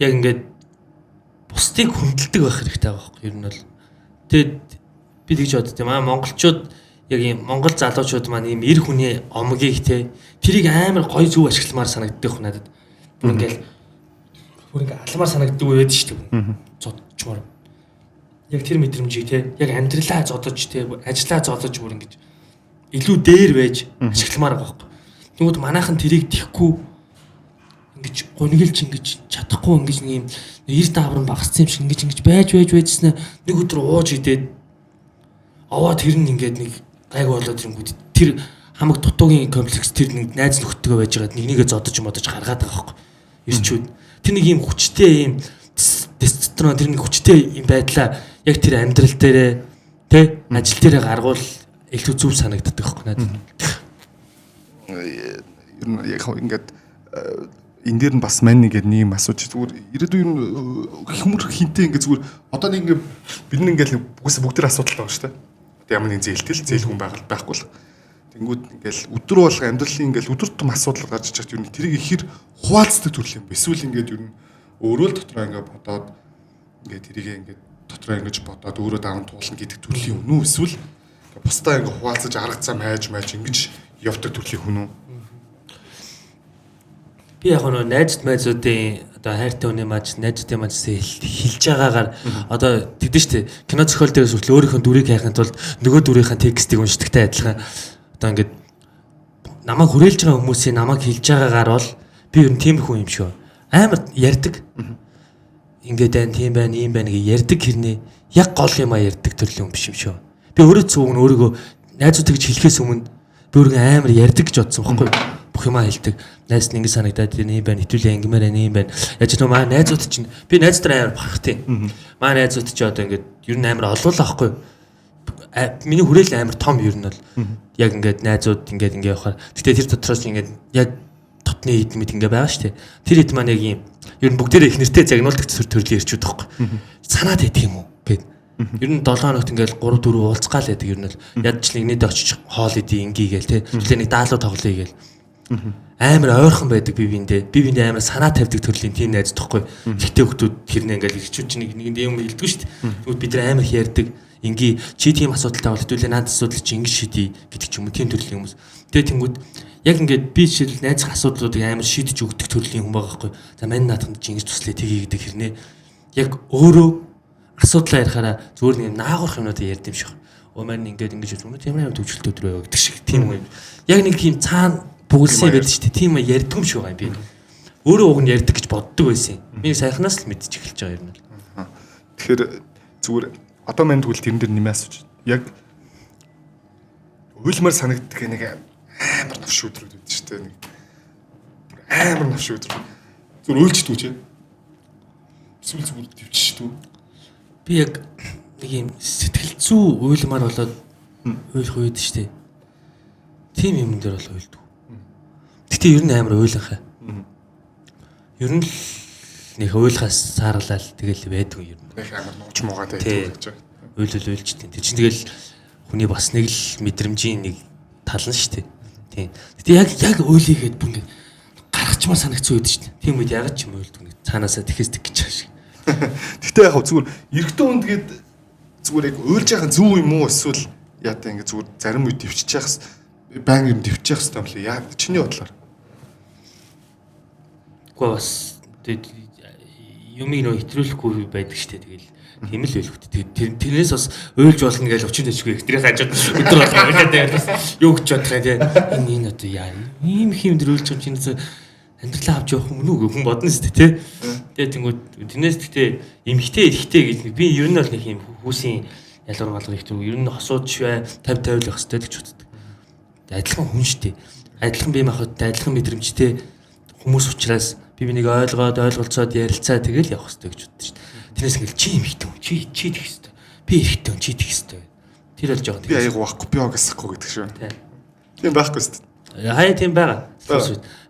Speaker 2: Яг ингээд бусдыг хүндэлдэг байх хэрэгтэй байгаа байхгүй ер нь бол. Тэгээд би тэгж боддог юм аа монголчууд яг юм монгол залуучууд маань ийм эр хүний омгийг те тэрийг амар гоё зөв ашигламаар санагддаг хүн надад. Бүр ингээд алмаар санагддаг үед шүү дээ. Зодчмоор. Яг тэр мэдрэмжийг те яг амьдралаа зодож те ажиллаа зодож бүр ингэж илүү дээр байж ашигламаар байгаа байхгүй. Тэгвэл манайхан тэрийг тэхгүй ингэж гунигэлж ингэж чадахгүй ингэж нэг юм 90 давран багассан юм шиг ингэж байжснаа нэг өдөр ууж идээд аваад тэр нь ингээд нэг гайг болоод ирэнгүүт тэр хамаг дутуугийн комплекс тэр нэг найз нөхдөдгөө байж байгаад нэгнийгээ зодож гаргаад байгаа байхгүй. Ирчүүд тэр нэг юм хүчтэй юм тестостерон тэр нэг хүчтэй юм байдлаа яг тэр амьдрал дээрээ тэ ажил дээрээ гаргуул илүү зүв санагддаг байхгүй надад.
Speaker 1: Ер нь яг ингээд энэ дээр нь бас мань нэгэд нэг юм асууж зүгээр ирээдүйн хүмүүр хинтээ ингээд зүгээр одоо нэг ингээд бид нэг ингээд бүгд төр асуудал байгаа шүү дээ. Ямар нэг зээл хүн байхгүй л. Тэнгүүд ингээл өдөр болго амьдралын ингээл өдөр тутам асуудал гарч ичээд юу тэрийг ихэр хуваалцдаг төрөл юм. Эсвэл ингээд ер нь өөрөө л дотроо ингээд бодоод ингээд тэрийг ингээд дотроо ингэж бодоод өөрөө даван туулна гэдэг төрлийн хүн үү? Эсвэл бусдаа ингээд хуваалцаж аргацсан хайж ингэж явдаг төрлийн хүн үү?
Speaker 2: Би яг нөгөө найзуудын одоо хайртай хүний маж найзуудын маж хэлж байгаагаар одоо тэгдэж штэ кино зохиол дээрээс хүртэл өөрийнхөө дүрийг хайхын тулд нөгөө дүрийнхээ текстийг уншдагтай адилхан одоо ингээд намайг хүрээлж байгаа хүмүүсийн намайг хэлж байгаагаар бол би ер нь тийм хүн юм шүү. Амар ярьдаг. Ингээд тийм байна, ийм байна гэж ярьдаг хэрнээ яг гол юм ярьдаг төрлийн хүн биш юм шүү. Би өөрөө цөөн өөрийгөө найзууд гэж хэлэхээс өмнө би өөрөө амар ярьдаг гэж бодсон байхгүй юу? Бүх юм хэлдэг. Найз нэг санагдаад ийм байна, хитүүлээ ингэмээр ийм байна. Яаж ч нөө найзууд чинь би найзтай амар бахархтай. Манай найзууд чи одоо ингээд ер нь амар олоолаа байхгүй юу? Миний хүрээл амар том ер нь бол яг ингээд найзууд ингээд явахаар. Гэтэ тэр дотроос ингээд яг дотны хэд мэд ингээд байгаа шүү дээ. Тэр хэд маань яг юм ер нь бүгдээрээ их нэртэй загнуулдаг төрлийн ирчүүд байхгүй. Санаад байдаг юм уу гэд. Ер нь 7 хоногт ингээд 3 4 уулзгаал байдаг ер нь бол ядчлаг нэдэ очиж хоол идэ ингээгээл те. Тэгэхээр нэг даалуу тоглоё гээл. Амар ойрхон байдаг би биндээ амар санаа тавьдаг төрлийн тийм найз тахгүй. Гэхдээ хүмүүс хэрнээ ингээл ирчүүд чинь нэгэнд юм хэлдэг шүү дээ. Тэгвэл бид нар амар ярьдаг. Инги чи тийм асуудалтай бол хэдүүлээ наад асуудал чи ингэ шийдий гэдэг ч юм уу тийм төрлийн хүмүүс. Тэгээ тэнгүүд яг ингээд би жишээл найзах асуудлуудыг амар шийдэж өгдөг төрлийн хүн байгаа байхгүй. За мань наадахад чи ингэж туслая тгий гэдэг хэрнээ яг өөрөө асуудлаа ярихаараа зүгээр нэг наагурх юмнуудыг ярьд юм шиг. Оо мань ингээд ингэж юм тийм амар төвчлөлт өдрөө гэдэг шиг тийм юм. Яг нэг тийм цаана бүгэлсэн байдаг шүү дээ. Тийм ярьдаг юм шиг байгаа би. Өөрөө уг нь ярьдаг гэж боддог байсан. Би сайхнаас л мэдчих эхэлж байгаа юм.
Speaker 1: Тэгэхээр зүгээр одоо манд тэгвэл тэрэн дээр нэмээ асууж. Яг уйлмар санагддаг нэг амар навш өдрүүд байдаг шүү дээ. Нэг амар навш өдөр. Зүгээр уйлчдгүй ч. Эсвэл зүгээр төвчдгүй.
Speaker 2: Би яг нэг юм сэтгэл зүй уйлмар болоод уйлах үед шүү дээ. Тийм юм дээр бол уйлдаг. Гэтэ ер нь амар уйлах. Ер нь нэг уйлахаас саарлал тэгэл байдаг ер нь.
Speaker 1: Нэг амар нууч муугаад байдаг гэж байна.
Speaker 2: Уйлчихдээ. Тэр чинь тэгэл хүний бас нэг л мэдрэмжийн нэг тал нь шүү дээ. Тийм. Гэтэ яг уйлыгээд бүр ингэ гаргачмаар санагцсан үед шүү дээ. Тийм үед яг ч юм уйлдаг нэг цаанаасаа тэхэсдэг гэж байгаа шиг.
Speaker 1: Гэтэ яг зүгээр эрэгтэй хүнд гээд зүгээр яг уйлж яхаа зөв юм уу эсвэл яатаа ингэ зүгээр зарим үед төвчж яхас байн юм төвчж яхас юм лээ. Яа чиний бодлоор.
Speaker 2: Гэхдээ бас юмыг нөө хэтрүүлэхгүй байдаг шүү дээ. Тэгэл тийм л байлгүй. Тэрнээс бас уйлж болно гэж өчигдөр дэжгүй. Тэрээс хажууд өдөр болгоо гэдэг бас юу гэж бодох юм те. Энэ одоо яа ийм хэм дөр уйлж байгаа чинээс амьдралаа авч явах юм уу хүн бодно шүү дээ те. Тэгээ тэнгууд тэрнээс гэхдээ эмхтэй эрэхтэй гэж би ер нь бол нэг юм хүүсийн ялгар малгар их зүг ер нь хосууд швэ 50 л байх хэрэгтэй гэж боддог. Адилхан хүн шүү дээ. Адилхан бие махбод адилхан мэдрэмжтэй хүмүүс учраас би нэг ойлголцоод ярилцаа тэгэл явах хэрэгтэй гэж боддог шүү дээ. Тэрнээс ингээл чи эмхтэй хүн чи дэх хэрэгтэй. Би эрэхтэй хүн чи дэх хэрэгтэй. Тэр бол жоохон
Speaker 1: би аяг байхгүй би огсахгүй гэдэг шүү. Тийм байхгүй шүү дээ.
Speaker 2: Хаяа тийм байгаа.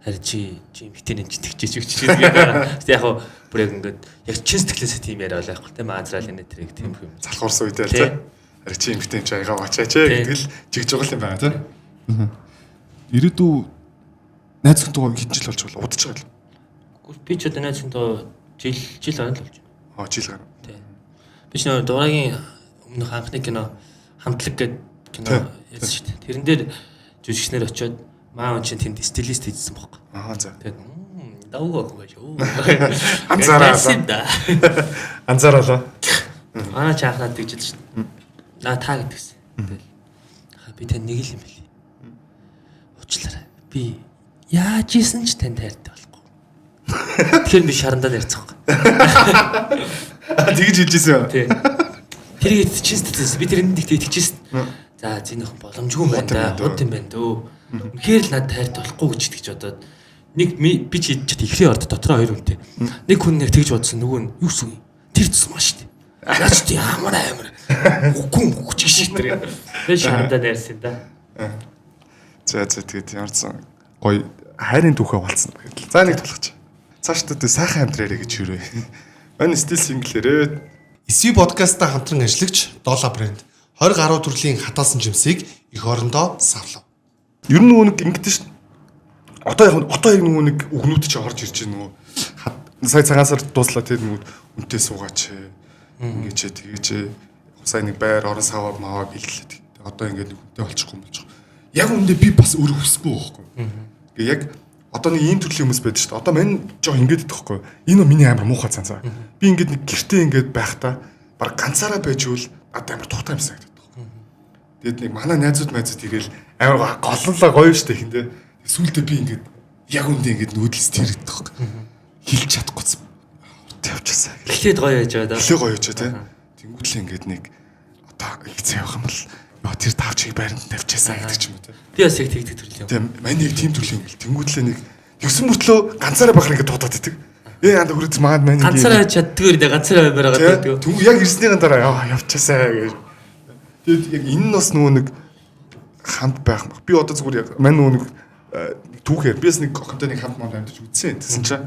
Speaker 2: Харин чи эмхтэй нэг тэгчээч гэж байгаа. Яг хоо бүр яг ингээд яг чин сэтгэлээсээ тийм яриа бол байхгүй тийм аазраал энэ тэрэг тийм юм.
Speaker 1: Залхуурсан үедээ л тийм. Харин чи эмхтэй чи аягаа бачаач гэдэг л жигж байгаа юм байна тийм. Ирээдүй найз хүнтэйгээ хэдэн жил болж байна? Удаж байгаа л.
Speaker 2: Би ч одоо найз хүнтэй жил гарна л болж байна.
Speaker 1: Жил гарна.
Speaker 2: Тийм. Би ч нөө дураагийн өмнөх анхны кино хамтлаг гэдэг кино ярьсан шүү дээ. Тэрэн дээр жүжигчнэр очиод маа чинь тэнд стилист хийжсэн байхгүй.
Speaker 1: За.
Speaker 2: Тэгээд давгүй байгаа шүү.
Speaker 1: Анзаараа.
Speaker 2: Манай чаахнаад тэгж хэлсэн шүү дээ. Наа та гэдгсэн. Тэгэл би тань нэг л юм бэл. Уучлаарай. Би яаж ийсэн ч танд хайртай болохгүй. Тэгэхээр би шарандаа ярьцгаах.
Speaker 1: Тэгж хэлжсэн юм.
Speaker 2: Тий. Тэрийг итгэжсэн. Би тэрэнд итгэжсэн. За зинийхэн боломжгүй байна да. Хот юм байна дөө. Үнэхээр л надад хайртай болохгүй гэж итгэж бодоод нэг би ч идэж ихрийн орд дотроо хоёр үнтэй. Нэг хүн нэг тэгж бодсон нөгөө нь юу гэсэн тэр тусмаа шүү дээ. Яаж тийм амар. Үгүй чиг шиг тэр. Би шарандаа ярьсан да.
Speaker 1: За тэгээд ямарсан гоё хайрын түүхээ болцсон гэхэл. За нэг тулгач. Цааш та сайхан амьдраарэ гэж юурэ. Мань стил синглэрээ
Speaker 3: SV подкастаа хамтран ажиллагч Дола брэнд 20 гаруй төрлийн хатаасан жимсийг эх орондоо савлав.
Speaker 1: Ер нь нөгөө нэг ингэдэж шүү. Одоо яг нөгөө нэг өгнүүд чи орж ирж байгаа нөгөө сая цагаансаар дууслаа тэгээд нөгөө үнтэй суугаач. Ингэж тэгэж сая нэг байр орон саваа маваа гэлээ. Одоо ингээд үнтэй болчихгүй юм болж байгаа. Яг үндэ би бас өөр хүсэхгүй байхгүй. Ингээ яг одоо нэг ийм төрлийн хүмүүс байдаг шүү дээ. Одоо мань жоо ингээд идэх байхгүй. Энэ нь миний амар муухай цанцаа. Би ингээд нэг гэртээ ингээд байхдаа баг ганцаараа байж үл надад амар тухтай юм санагдаад байна. Тэгээд нэг манай найзууд ирээл амар голлоо гоё штэ хиндэ. Сүүлдээ би ингээд яг үндэ ингээд нүүдэлс тэрэгдэх байхгүй. Хилч чадахгүй тавьчихсан.
Speaker 2: Эхлээд гоё яж байгаа да.
Speaker 1: Эхлээ гоё яж тий. Тэнгүүтлээ ингээд нэг одоо хэцүү явах юм бол тэр тавчийг байранд тавьчихсан гэдэг ч юм уу тий.
Speaker 2: Би бас яг тэгдэг төрөл юм.
Speaker 1: Тийм манай нэг тийм төрлийн юм бэл. Тэнгүүтлээ нэг ёсон мөртлөө ганцаараа бахар ингээд дуудаад идэг. Яа хүрээд маа
Speaker 2: ганцаараа чаддгүй дээ ганцаараа байгаад байдаг.
Speaker 1: Түн яг ирснийхэн дараа явчихасаа гэж. Тэгээд яг энэ нь бас нөгөө нэг хамт байх мах. Би одоо зүгээр яг мань нөгөө нэг түүхээр бис нэг охинтой нэг хамт манд амьдч үзсэн. Тэсэн чинь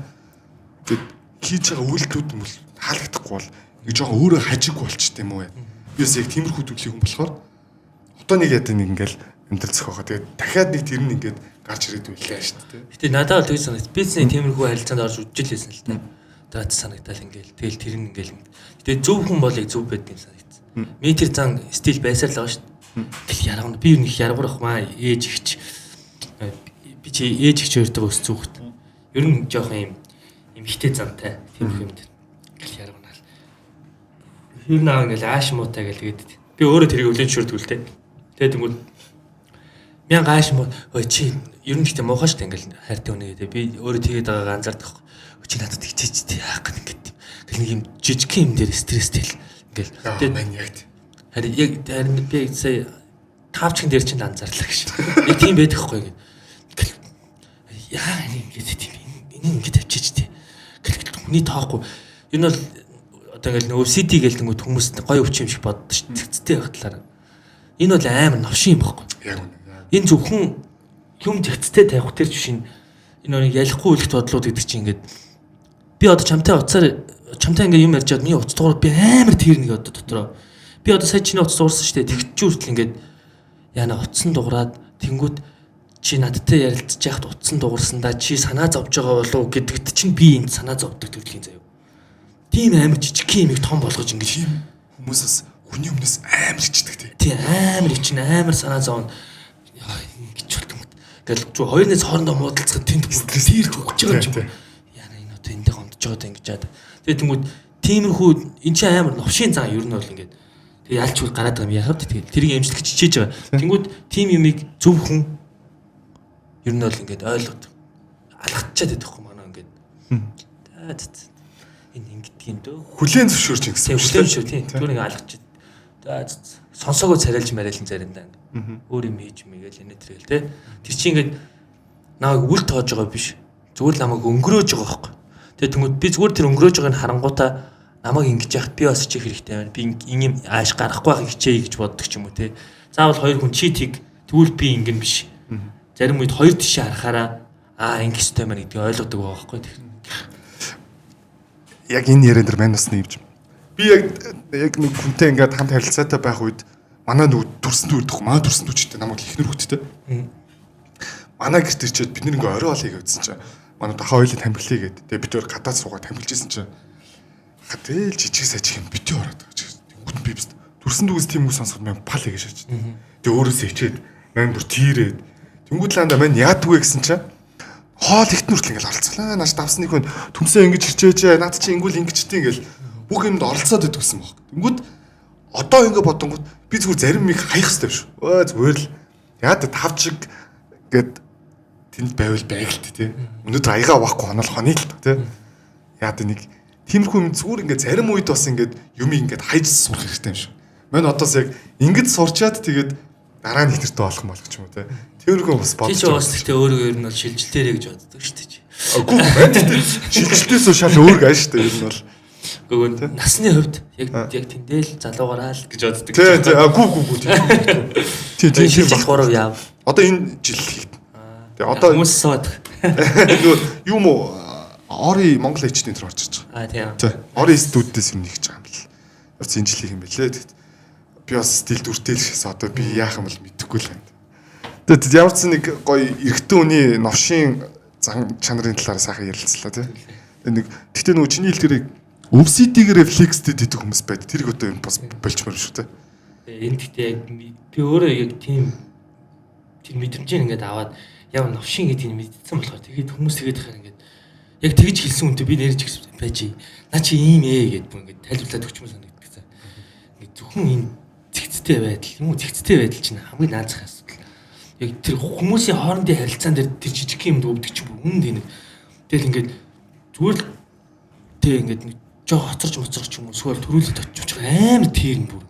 Speaker 1: тэгээд хийж байгаа үйлдэлүүд юм бол хаалгадахгүй бол ингэ жоохон өөрөө хажиггүй болчтой юм уу яа. Бис яг тиймэрхүү төрлийн хүн болохоор одоо нэг яд нэг ингээл амьдрал зохиохоо. Тэгээд дахиад нэг тэр нь ингээд гарч ирээд үлээ шүү дээ.
Speaker 2: Гэтэ надад бол тэгж санагд. Бизнесийн тиймэрхүү харилцаанд орж үжилсэн л та. Тэгээд санагдал ингээл тэгэл тэр нь ингээл. Гэтэ зөв хүн бол яг зөв байдаг юм санагдсан. Метр зан стил байсаар л байгаа шүү дээ. Тэгэл яргана. Би юу нэг яргар ах маа ээж ихч. Би чи ээж ихч хоёртойгоо өссөн хүүхэд. Ер нь жоохон юм хитэй зантай тиймэрхүү юм дээр. Тэгэл яргана л. Ер нь аа ингээл ааш муутай гэл тэгээд би өөрөө тэрийг өлөн шүрдэг л те. Тэгээд тэнгууд мянга ааш муу чи ер нь гэхдээ муухай шүү дээ ингээл хайртай үнэ гэдэг. Би өөрөө тэгээд байгаагаа анзаардаг. Чи надад тэгчээч тий яах гэх ингээд. Тэгэл нэг юм жижиг юм дээр стресстэй л ингээл. Тэгээд
Speaker 1: мань яг.
Speaker 2: Харин би сая тавчгийн дээр чинь анзаарлаа гэж. Яг тийм байдаг хгүй ингээд. Яа ингээд тийм энэ ингээд тавьчаач тий. Хүний тоохгүй. Энэ бол одоо ингээл нөгөө CD гэлтэнгүүд хүмүүс гоё өвч юм шиг боддог шүү. Цэцтэй байх талаар. Энэ бол амар новшин юм байхгүй.
Speaker 1: Яг үнэ.
Speaker 2: Энэ зөвхөн юм зэгцтэй тавих тэр жишээ энэ нэг ялахгүй үлгт бодлууд гэдэг чинь ингээд би одоо чамтай ингээд юм ярьж чад миний утас дугаар би амар тэрнэг одоо дотроо би одоо сая чиний утас дуурсан шүү дээ тэгч хүртэл ингээд яана утсан дуураад тэнгуут чи надтай ярилцж яхад утсан дуурсандаа чи санаа зовж байгаа болов гэдэгт чинь би энд санаа зовдөг төрлийн заяа. Тийм амар жижиг юмыг том болгож ингээд
Speaker 1: хүмүүсээс хүний өмнөөс амар ичдэг
Speaker 2: тий амар ичнэ амар санаа зовно гэж болдог. Тэгэл хоёрнээс хоорондоо муудалцахад тэнд тэр төгөж байгаа юм чинь. Яна энэ одоо эндээ гомдож байгаа даа ингэж чад. Тэгээ тэнгууд тиймэрхүү эн чинь амар новшийн зан ер нь бол ингээд тэгээ ялч үл гараад байгаа юм яхав тэгээ тэрийг эмчлэх чичээж байгаа. Тэнгууд тим юмыг зөв хүн ер нь бол ингээд ойлгоод алгатчаад байдаг юм манай ингээд. Энэ ингээд юм дөө.
Speaker 1: Хүлээн зөвшөөрч ингэсэн.
Speaker 2: Хүлээн зөвшөөр тийм. Түр ингээд алгачаад. Сонсоогоо царайлж марайлан зариндаа ингээд. Өөр юм хийж мэгээл энэ төрөл те. Тэр чинь ингээд намайг үл тоож байгаа биш. Зүгээр л намайг өнгөрөөж байгаа байхгүй. Тэгээ тэгмүүд би зүгээр тэр өнгөрөөж байгааг нь харангуудаа намайг ингэж яхад би бас чих хэрэгтэй байна. Би ийм ааш гарахгүй байх хичээе гэж боддог ч юм уу те. Заавал хоёр хүн чи тийг тэгвэл би ингэн биш. Зарим үед хоёр тишээ харахаараа ингэ хэвтэй маань гэдгийг ойлгодог байгаа байхгүй.
Speaker 1: Яг энэ яриан дээр мань бас нэвж. Би яг нэг хүнтэй ингээд хамт харилцаатай байх үед манай нөгөө төрсөн төрдөх манай төрсөн төчтэй намайг ихнэр хүттэй. Манай гэрт ирчээд бид нэг орой олъё гэсэн чинь манай дахаа хоёулын тамхилъя гээд тэгээ бид өөр гадаад суугаад тамхилжсэн чинь хатэл жижиг сажиг юм битээ ороод байгаа ч тэнгууд би биз төрсөн дүүс тийм үг сонсоход мэн пал гэж шааж. Тэгээ өөрөөсөө ичээд мань бүр тийрээд тэнгууд лаанда мань яадгүй гэсэн чинь хоол ихт нүртэл ингээл оролцлаа. Нааш давсны хүн төмсөө ингэж хичээж наад чи ингүүл ингэчтэй ингээл бүх юмд оролцоод идэх гэсэн баг. Тэнгууд одоо ингэ бодонгууд би зүгээр зарим их хаях хэрэгтэй биш. Өө зүгээр л яад тавчиг гэд тэнд байвал байгалт тий. Өнөөдөр аяга авахгүй хонол хоны л тий. яад нэг тиймэрхүү юм зүгээр ингээд зарим үед бас ингээд юм ингээд хайж сурах хэрэгтэй юм шиг. Мань одоос яг ингээд сурчаад тэгээд дараа нь ихнэртэй болох юм болох ч юм уу те. Тиймэрхүү бас бодож.
Speaker 2: Чи ч бас гэхдээ өөрөө ер нь бол шилжилтээрээ гэж боддог шүү дээ.
Speaker 1: Үгүй байна гэхдээ шилжилтээс шал өөр гай шүү дээ ер нь бол.
Speaker 2: Гүгэн насны хувьд яг тэндэл залуугараа л гэж боддог.
Speaker 1: Тий. Гүү. Тий.
Speaker 2: Жил 3 яав.
Speaker 1: Одоо энэ жил хийх. Тэгээ одоо
Speaker 2: хүмүүс сууд.
Speaker 1: Юу мо Ори Монгол H-ний төр орж иж байгаа. Тий. Ори студиэс юм нэгж байгаа юм л. Бас энэ жил хийх юм байлээ. Би бас стил дүртэй л шээс одоо би яах юм бол мэдэхгүй л байна. Тэгээд ямар ч нэг гоё эрэгтэй хүний новшийн зан чанарын талаар сайхан ярилцлаа тий. Нэг тэгтээ нөгөө чиний хэлдгэрийг OCD-г рефлекстэй дидэх хүмүүс байд. Тэрийг одоо юм бас болчмоор шүү дээ.
Speaker 2: Энэ гэхдээ яг би өөрөө яг тийм тэр мэдрэмжийг ингээд аваад яг новшин гэдэг нь мэдсэн болохоор тэгээд хүмүүс тэгээд хахаар ингээд яг тэгж хэлсэн үнтэй би нэрж байж наа чи ийм гэд бүр ингээд тайлбарлаад өгчмөр санагддаг. Ингээд зөвхөн энэ зэгцтэй байдал юм уу зэгцтэй байдал чинь хамгийн наазах асуудал. Яг тэр хүмүүсийн хоорондын харилцаан дээр тэр жижиг юм өвдөг чи бүр үнэн тийм. Тэгэл ингээд зүгээр л тэг ингээд нэг жоо хоцорч юм уу эсвэл төрүүлээд очиж амар тийм бүр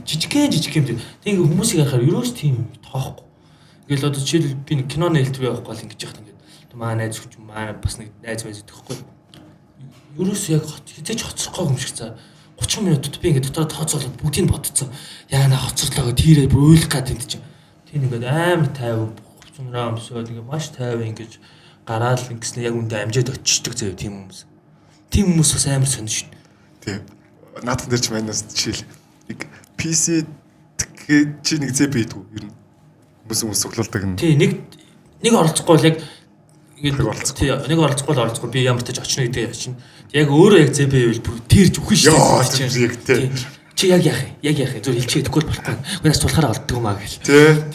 Speaker 2: жижиг юм тийм. Тэг ингээд хүмүүсийг харахаар ерөөс тийм тоохгүй. Ингээл одоо жишээл би нэг киноны хэлтвээ явахгүй бол ингэж яхад ингээд маа найз хүч маа бас нэг найз мэз идэхгүй. Ерөөс яг хизээч хоцрохгүй юм шиг цаа 30 минутад би ингээд дотоод тооцоолоод бүгдийг бодцсон. Яана хоцорлоо тэрээ бүр уйлах гад энэ чинь. Тийм ингээд амар тайван хувцмраа өмсөөл ингээд маш тайван ингэж гараал ингэснэ яг үндэ амжаад очиждаг заяа тийм хүмүүс. Тийм хүмүүс бас амар сонь шүү.
Speaker 1: Тийм. Наадхан дээр ч манаас жишээл нэг PC чи нэг зэп хийдгүү ер нь хүмүүс өглөөлдөг нь.
Speaker 2: Тий нэг оролцохгүй л яг нэг оролцохгүй би ямар ч тач очно гэдэг чинь яг өөрөө яг зэп хийвэл бүр тэрж үхэн шүү дээ.
Speaker 1: Яг тий.
Speaker 2: Чи яг яах вэ? Зүгээр хэлчихэхгүй болохгүй. Гэнэс тулахаараа олддог юм аа гэл.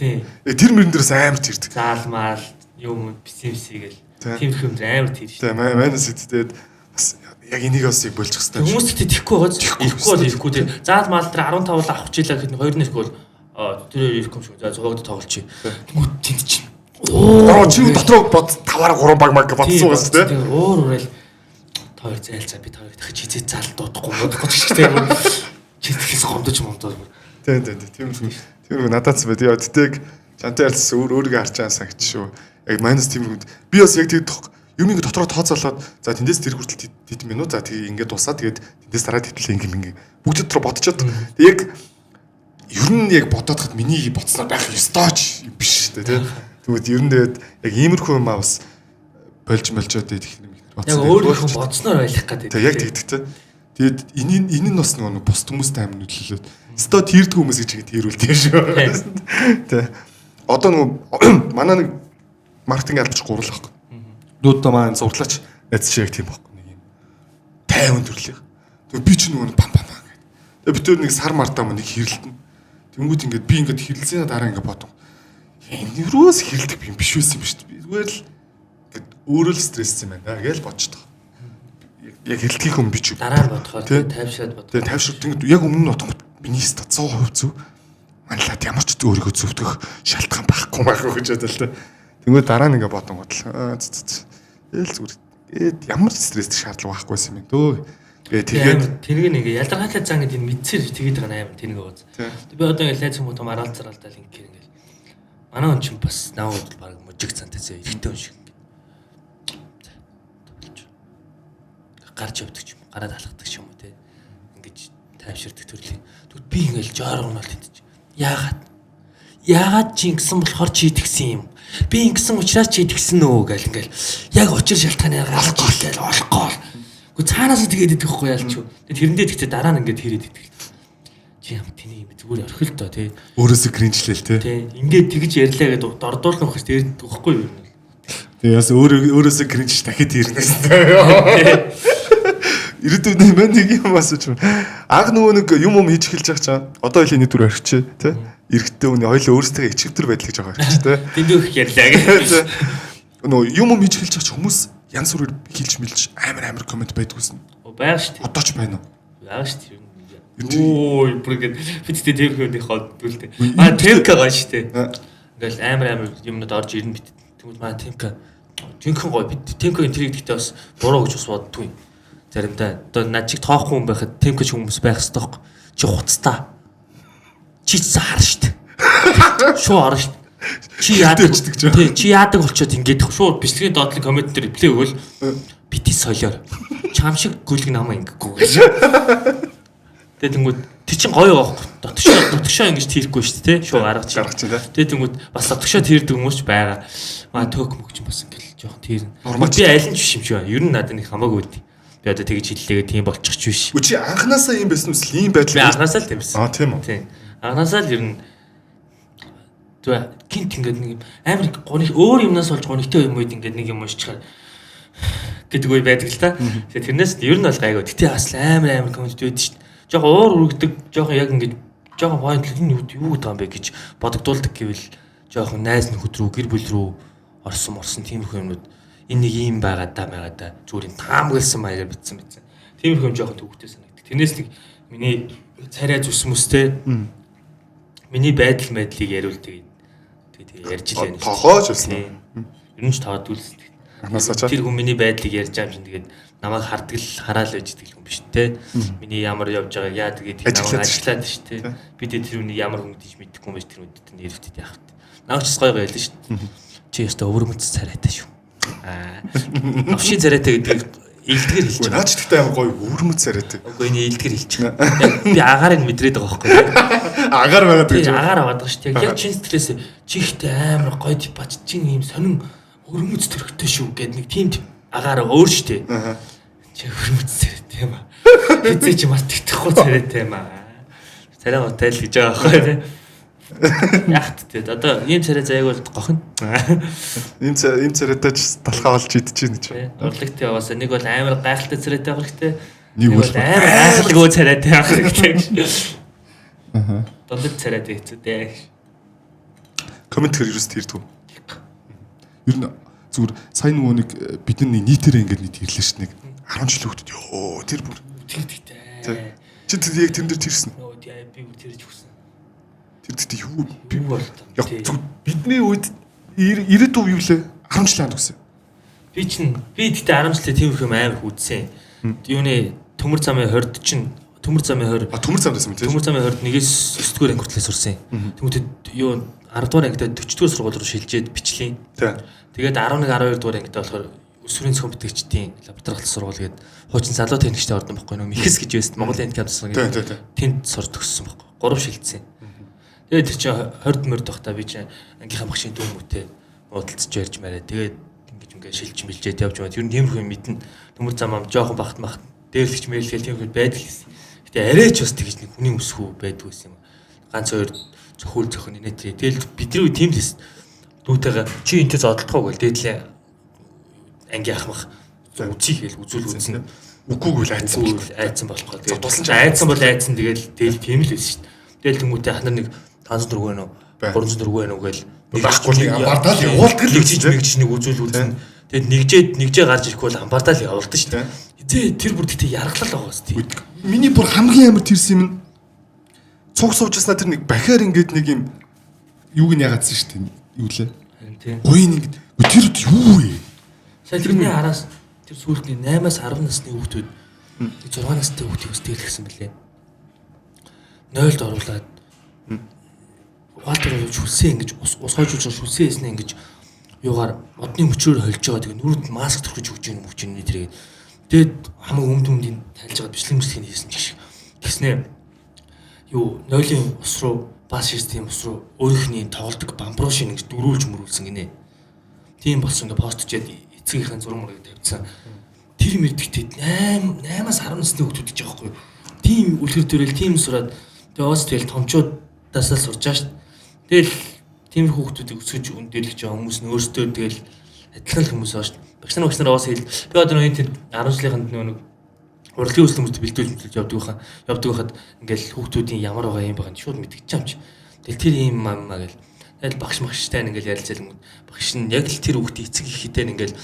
Speaker 1: Тий. Тэр мөрөн дээрээс амар тэрдэг.
Speaker 2: Заалмаар юм писэмси гэл. Тийм юм амар тэр шүү.
Speaker 1: Тий. Манайс хэдээд бас яг энийг бас яг болж хэвээр.
Speaker 2: Хүмүүс тэгтээ тэхгүй байгааз. Ихгүй тий. Заалмаар тэр 15 авах хичээлээ гэхэд 2 нэг бол тэр ирэхгүй юм шүү. За зугаагд тоглолчих. Тэгмүүд тэнд чинь.
Speaker 1: Чи дотроо бод 5-3 баг бодсон байгаас тий.
Speaker 2: Уурал тоор зайлцаа би тоор дахиж хизээ заал дуудахгүй ч тийм. Чи тэгээс гомдож момдоо. Тийм надаас байд. Яа тэтэйг чантай ярьсан өөрийгөө харж байгаа санагч шүү. Яг майнас тиймэрхүү. Би бас яг тийм юм ингэ дотроо тооцоолоод за тэндээс тэр хүртэл тэт минут за тэгээ ингээд дусаа тэгээд тэндээс дараа тэтэл ингэ бүгд дотроо бодчиход яг ер нь яг бодоод хад миний бодсноор байх ёстойч юм биш шүү дээ тий. Тэгвэл ер нь тэгээд яг иймэрхүү юм аа бас болж байдаг их юм бодсон. Яг өөрийнхөө бодсноор ойлгох гэдэг.
Speaker 1: Тэгээ яг тэгдэг тий. Тэгээд энэ нь бас нэг бус хүмүүстэй амин нөлөөлөд. Өстой тэрдэг хүмүүс гэж тэрүүл тийм шүү. Тий. Одоо нөгөө манай нэг маркетинг албач гурал байхгүй. Дуудаа маань зурлаач найз чи яг тийм байхгүй нэг юм 50 төрлөг. Тэгээ би ч нөгөө пам гэдэг. Тэгээ би тэр нэг сар мартаа мөн нэг хэрэлтэн. Тэнгүүд ингээд би ингээд хэрэлцээ дараа ингээд бодов. Энэ юурээс хэрэлдэх юм биш байсан юм шүү дээ. Зүгээр л ингээд өөрөө л стресс юм байна гэж бодчихдог. Яг хэрэлтгийг юм би ч
Speaker 2: дараа нь бодохоор тайвшраад бодох.
Speaker 1: Тэгээ тайвшраад ингээд яг өмнө нь бодох миний ста 100% зөв. Манлаад ямар ч өөрийгөө зөвтгөх шалтгаан байхгүй гэж бодлоо. Тэнгүүд дараа нь ингээд бодсон гол. Ээл зүгээр. Ямар стресстэй шаардлага байхгүйсэн юм дөө. Тэгээд
Speaker 2: тэрийг ингээ ялгархаалаа зан гэдэг энэ мэдсээр тэгээд байгаа амар тэрнийг ууз. Би одоо ингээ лайц хүмүүс том аралцаралдаа л ингээ ингээл манай хүн чинь бас наавд баг мужиг цантай зэ эргэтэй хүн шиг гарч явдаг ч юм гараад алхдаг ч юм уу те ингэж тайвширдаг төрлийн. Тэгвэл би ингээл жооргонол тэнтэж. Яагаад чи ингэсэн болохоор чи идэгсэн юм. Би ингэсэн учраас чи идэгсэн нөө гэл ингээл яг учир шалтгааныг олохгүй гэл олохгүй. Цаанаас тэгээд идэх байхгүй яалч юу. Тэрэндээ тэгтээ дараа нь ингээд хэрээд идэх. Чи юм тэний юм зүгээр орхил тоо тий.
Speaker 1: Өөрөөсөө кринжлээл тий.
Speaker 2: Тий. Ингээд тэгж ярьлаа гэдээ дордуулна ухаж тэгээд өгөхгүй юу.
Speaker 1: Тэгээ яс өөрөөсөө кринж дахиад ирнэ. Ирээдүйн мань нэг юм асууж байна. Анх нөгөө нэг юм хийж эхэлж байгаа чаа. Одоо л энэ дүр орхич тий. Эрэгтэй хүний хоёул өөрсдөө ичгдэр байдал гэж байгаа хэрэг тий.
Speaker 2: Тэндүүх ярьлаа гэх.
Speaker 1: Нөгөө юм хийж эхэлж байгаа хүмүүс янз бүрээр хэлж мэлж амар комент байдгүйсэн.
Speaker 2: Байгаа шүү дээ.
Speaker 1: Одоо ч байна уу?
Speaker 2: Байгаа шүү дээ. Өө, бүргээд фиттэй тэрхүүний хоод дүлдэ. Аа, темка гоо шүү дээ. Ингээл амар юмнууд орж ирнэ бит. Тэгвэл маа темка жинхэнэ гоо бит. Темкагийн тэрийг гэхдээ бас буруу гэж бас боддгүй. Заримдаа одоо над чиг тоохгүй юм байхад темпч хүмүүс байх хэрэгтэй байхгүй. Чи хуцтай. Чи заар штт. Шуу орно штт. Чи яадаг болчоод ингээд шууд бичлэгийн доотлын коммент дээр реплей өгвөл бити солиор. Чам шиг гүлэг намаа ингэхгүй гэж. Тэгээд тэнгууд тий чин гоё байхгүй. Дотгошоо ингэж тийрэхгүй шүү дээ, шууд гаргач. Тэгээд тэнгууд бас дотгошоо тийрдэг хүмүүс ч байгаа. Маа төг мөгч бас ингээл жоохон тийрнэ. Би аль нь биш юм шиг байна. Ер нь надад нэг хамаагүй үү. Би одоо тэгж хэллээгээ тийм болчих ч биш.
Speaker 1: Чи анханасаа юм байсан үс ийм байдал.
Speaker 2: Би анханасаа л тийм байсан.
Speaker 1: Тийм үү.
Speaker 2: Тийм. Анханасаа л ер нь тэгээ гинт ингээд нэг амар гоник өөр юмнаас болж гониктэй юм үед ингээд нэг юм уншчихаар гэдэг үе байдаг л та. Тэгээ тэрнээс ер нь бол гайгүй. Гэтэ бас амар коммент өгдөө шүү дээ. Жохоо уур үргдэг, жохоо яг ингээд жохоо поинтлог нь юу гэдэг юм бэ гэж бодогдуулдаг гэвэл жохоо найз нөхөд рүү гэр бүл рүү орсон тиймэрхүү юмнууд энэ нэг юм байгаа да зүгээр таамагласан маягаар битсэн. Тиймэрхүү юм жохоо төвхтэй санагддаг. Тэрнээс нэг миний царай зүсмөстэй миний байдлыг яриул тэгээд ярьж илээ.
Speaker 1: Тохоож хэлсэн.
Speaker 2: Ер нь ч тоодгүй.
Speaker 1: Анханасаа ч
Speaker 2: тэр хүн миний байдлыг ярьж байгаа юм чинь тэгээд намайг хараал байж идэх юм биш те. Миний ямар явж байгааг яа тэгээд намайг ажиллаад шүү те. Би тэр үний ямар хүн гэж мэдэхгүй юм биш тэр үдэд нэрвдэд яах вэ. Наач гоё байлаа шүү. Чи ястаа өвөрмөц царайтай шүү. Авши царайтай гэдэг илтгэр хэлж байгаа.
Speaker 1: Наач тэгтээ амар гоё өвөрмөц царайтай.
Speaker 2: Үгүй энэ илтгэр хэлж байгаа. Би агаарыг мэдрээд байгаа байхгүй.
Speaker 1: Агаар байгаад гэж.
Speaker 2: Агаар аваад байгаа шүү. Яг чин стресс чихтэй амар гоё типач чин ийм сонин өрмөц төрхтэй шүү гэдэг нэг тийм агаар өөр штэ. Чи өрмөц царайтай юм аа. Хизээ чи мас тэгтэхгүй царайтай юм аа. Царай готай л гэж байгаа байхгүй тий. Ягт тий. Одоо ийм царай заяаг бол гохно.
Speaker 1: Ийм царайтай ч талхаа болж идчихээн гэж.
Speaker 2: Урлагт яваасаа нэг бол амар гайхалтай царайтай байх хэрэгтэй. Нэг бол амар гайхалтай царайтай байх хэрэгтэй. Донд царайтай хэцүүдээ.
Speaker 1: Коммент хэрэг ирдгүй. Ер нь зүгээр сайн нөгөө нэг бидний нийтээрээ ингээд нэг ирлээ ш нэг 10 жил хөвгдөд ёо тэр бүр
Speaker 2: тэгтэй.
Speaker 1: Чи тэр яг тэр тэрсэн.
Speaker 2: Би бүр тэрж өгсөн.
Speaker 1: Тэр тэгтээ юу
Speaker 2: би бол
Speaker 1: яг бидний үед 90 үе юу лээ 10 жил ханд өгсөн.
Speaker 2: Би тэгтээ 10 жилээ тийм их юм амар хүдсэн. Юуны төмөр замын 20 чинь төмөр замын 20
Speaker 1: төмөр замд байсан тийм.
Speaker 2: Төмөр замын 21-ээс 9-р анги хүртэл сурсан. Тэмүүдэд юу 10-р ангидаа 40-р сургууль руу шилжээд бичлээ. Тэгээд 11 12-р ангидаа болохоор өсвөрийн зохион бүтээгчдийн лабораторийн сургууль гээд хуучин залуу техникчтэй ордон байхгүй нөө МИХС гэж байсан. Монголын кампус гэдэг. Тэнд сурч төгссөн байхгүй. 3 шилжсэн. Тэгээд тэр чинь 20 мөрд байхдаа би чинь ангийнхаа багшийн дүү мөтэй уудалцж ярьж мараа. Тэгээд ингээд шилж мэлжээд явж байгаа. Ер нь тиймэрхүү мэднэ. Төмөр замаа жоохон багт дээрлэгч мэйлгээл тиймэрхүү байдаг гэсэн. Гэтэ арайч бас тэгж нэг хүний өсгөө байдаг гэсэн юм. Ганц хоёр зөвхөн зөхөн инээтрээ. Тэгэл бидний үе тийм л байсан. Дүүтэйгээ чи энтэй зодтолтгоо гэл дээдлээ анги ахмах үзье хэл үзүүл.
Speaker 1: Үгүйг л
Speaker 2: айцсан болох. Тэгээд тулсан чи айцсан бол айцсан тэгэл дээл тийм л байсан шүү дээ. Тэгэл тэмүүтэй ахнар нэг 504 вэ нөө 304 вэ нөө гэл
Speaker 1: байхгүй нэг амбартаа л явуулдаг л
Speaker 2: гэж нэг үзүүл үзэн. Тэгэд нэгжээ гарч ирэхгүй бол амбартаа л явуулдаг шүү дээ. Эзээ тэр бүр тэгтээ яргалал байгаа шүү дээ.
Speaker 1: Миний бүр хамгийн амар тэрсэн юм нь цуг суужснаа тэр нэг бахаар ингээд нэг юм юуг нь ягаадсан шүү дээ. Юу лээ?
Speaker 2: Тийм.
Speaker 1: Гойн ингээд тэр юу вэ?
Speaker 2: Сая тэрний араас тэр сүүлдний 8-аас 10 насны хүүхдүүд 6 настай хүүхдийг өстэй хэлсэн бэлээ. 0-д оруулаад Валтер гэж хүлсэн ингэж ус хойжуулж хүлсэн хийснэ ингэж юугаар модны мөчөөр холж байгаа. Тэгээ нүрд маск төрхөж өгч юм тэрийг. Тэгээд хамаг өмдөмдийн тайлж байгаа бичлэмжлэгийг хийсэн ч тэгснэ. Юу 0-ын ус руу бас систем ус руу өөрийнхний тоглолдог бамбруу шин ингэж дөрүүлж мөрүүлсэн гинэ. Тийм болсон ингээ постчээд эцгийнхээ зураг мөрөг тавьсан. Тэр мэдгтээ 8-аас 10 насны хүүхдүүд гэж байгаа байхгүй юу? Тийм үлгэр төрөл тийм сураад тэгээ оос тэгэл томчуудаас л сурж байгаа шүү дээ. Тэгэл тийм хүүхдүүдийг өсгөж өндөлж байгаа хүмүүс нь өөрсдөө тэгэл адилхан хүмүүс байгаа шүү дээ. Багш нар оос хэл би одоо нэг тэнд 10 жилийнханд нэг урлагийн өсөлт хүмүүст бэлдүүлж явдаг байхад ингээл хүүхдүүдийн ямар байгаа юм байгаа нь шууд мэдчихэж юм чи. Тэгэл тэр юм маа гэл. Тэгэл багш магштай ингээл ярилцал юм. Багш нь яг л тэр хүүхдийн эцэг ихэтэй ингээл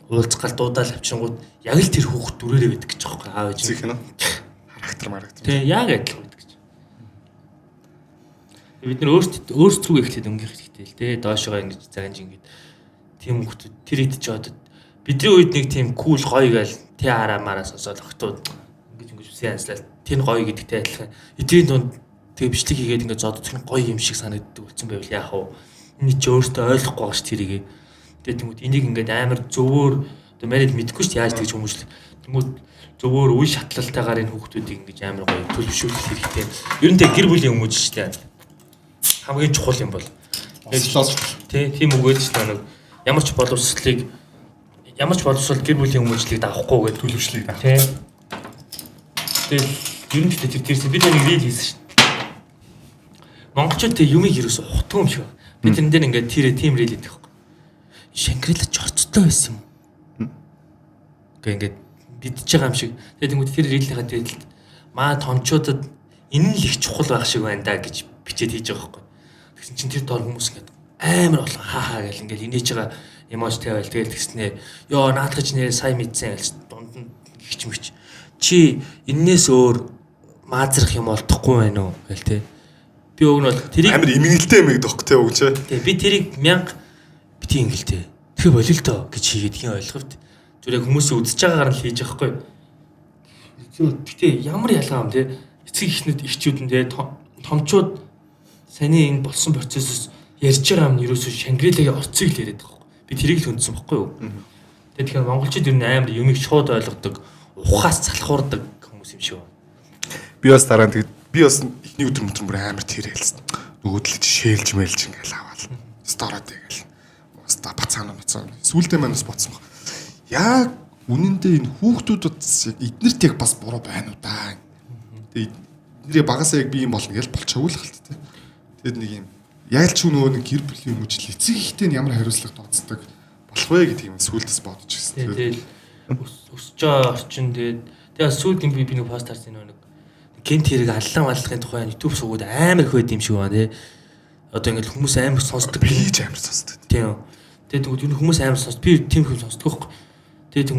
Speaker 2: уулзах гал дуудаал авчингууд яг л тэр хүүхд дүрээрээ байдаг гэж байгаа байхгүй аав ээж.
Speaker 1: Зих нэ. Характер.
Speaker 2: Тэг яг адилхан байдаг гэж. Бид нар өөрсдөө эхлээд өнгөх хэрэгтэй л дээ. Доошогоо ингэж загнаж ингэж тийм хүүхдүүд тэр ид ч одоо бидний үед нэг тийм кул гоё гээл тэ арамаараа сонсоод охтууд ингэж үсэн анслаа. Тэр гоё гэдэгтэй адилхан. Эдийн дунд тэгээ бичлэг хийгээд ингээд зодчих нь гоё юм шиг санагддаг болсон байвал яах вэ? Энийг ч өөртөө ойлгохгүй байгаа ш тэрийг. Тэгээ тэнгууд энийг ингээд амар зөвөр одоо манайд мэдэхгүй ш яаж тэгж хүмүүжлэх. Тэнгууд зөвөр үе шатлалтайгаар энэ хүүхдүүдийг ингэж амар гоё төлөвшүүлэх хэрэгтэй. Ер нь тэг гэр бүлийн хүмүүж ш тэ. Хамгийн чухал юм бол. Тийм үгээд ш нэг ямар ч боловсролыг гэр бүлийн хүмүүжлийг давахгүй гэж төлөвшлийг даа. Тийм. Тэгэл ер нь тэр тэрсэн бид нэг рил хийсэн ш. Монголчууд тэг юмыг ерөөсө ухтгүй юм шиг. Бид энэ дээр ингээд тийм рил хийдэг байхгүй. Шангрила жорцтой байсан юм. Ингээд бидж байгаа юм шиг. Тэгээд тэнгууд тэр рилийнхаа дээр маа томчуудад энэ л их чухал байх шиг байна да гэж бичээд хийж байгаа байхгүй. Тэгсэн чинь тэр доор хүмүүс ингээд амар болон хаа гэл ингээд инээж байгаа эмоц тавиал тэгэл тэгснээ ёо наадах ч нэр сайн мэдсэн гэж дунд нь гихч мэгч чи эннээс өөр маазрах юм олдохгүй байна уу гэл те би өг нь бол тэрийг
Speaker 1: амар имэнэлтэй юм гэдэг те үг чи
Speaker 2: те би тэрийг 1000 бити ингэлтэй тэгэхээр болил л доо гэж хийгээд хин ойлголт зүгээр хүмүүсийн үзэж байгаагаар нь хийж байгаа хгүй гэтээ ямар ялгаа юм те эцэг эхнүүд ихчүүд нь те томчууд саний энэ болсон процессос ярьж байгаа юм ерөөсөө Шангрилагийн орцыг л яриад байгаа. Би тэрийг л хүндсэн баггүй юу. Тэгэхээр монголчууд ер нь амар юмыг шууд ойлгодог, ухаас залхуурдаг хүмүүс юм шиг байна.
Speaker 1: Би бас дараа нь би бас эхний өдөр бүр амар тэр хэлсэн. Нөгөөдөл шээлж мэлж ингээл аваад. Стороод тэгэл. Бас бацаана. Сүүлдээ маань бас боцсон баг. Яг үнэндээ энэ хүүхдүүдэд эднэрт яг бас буруу байна уу даа. Тэгээ эднэрээ багасаа яг би юм болно гэж болчихгүй л хэлт тэ. Тэгэд нэг юм яг л ч нөгөө нэг гэр бүлийн хүмүүжил эцэг ихтэй нь ямар хариуцлага тооцдог болох вэ гэдэг юм сүүлдээс бодож ирсэн.
Speaker 2: Тэгээд өсөж байгаа орчин тэгээд сүүлд би нэг пост харсан нэг гэнт хэрэг аллан маллахын тухай YouTube суугаад амар их байд юм шиг байна тий. Одоо ингээд хүмүүс амар сонсдог.
Speaker 1: Би ч амар сонсдог.
Speaker 2: Тийм. Тэгээд хүмүүс амар сонсдог. Би тийм хүмүүс сонсдог байхгүй. Тэгээд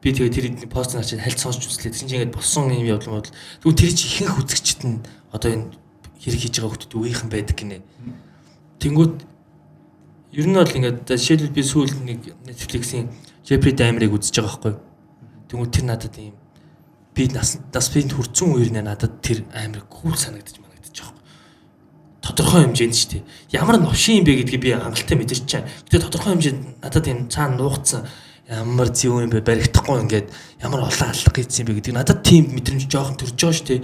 Speaker 2: би тэгээд тэр эдний пост харчаад хальт сонсч үзлээ. Тэгсэн чинь ингээд болсон юм явдал мод. Тэгвэл тэр чинь ихэнх үзэгчд нь одоо энэ хэрэг хийж байгаа хүмүүс үеийнхэн байдаг гинэ. Тэнгүүд ер нь бол ингээд жишээлбэл би сүүл нэг Netflix-ийн Jeffrey Dahmer-ыг үзэж байгаа байхгүй. Тэнгүүд тэр надад ийм би нас биед хүрцэн үеэр надад тэр амар кул санагдаж байгаа. Тодорхой хэмжээнд шүү дээ. Ямар новшин юм бэ гэдгийг би хангалттай мэдэрч чаа. Гэтэ тодорхой хэмжээнд надад энэ цаана нуугдсан ямар зөв юм бэ баригдахгүй ингээд ямар олон аллах хийсэн юм бэ гэдгийг надад тийм мэдрэмж жоохон төрж байгаа шүү дээ.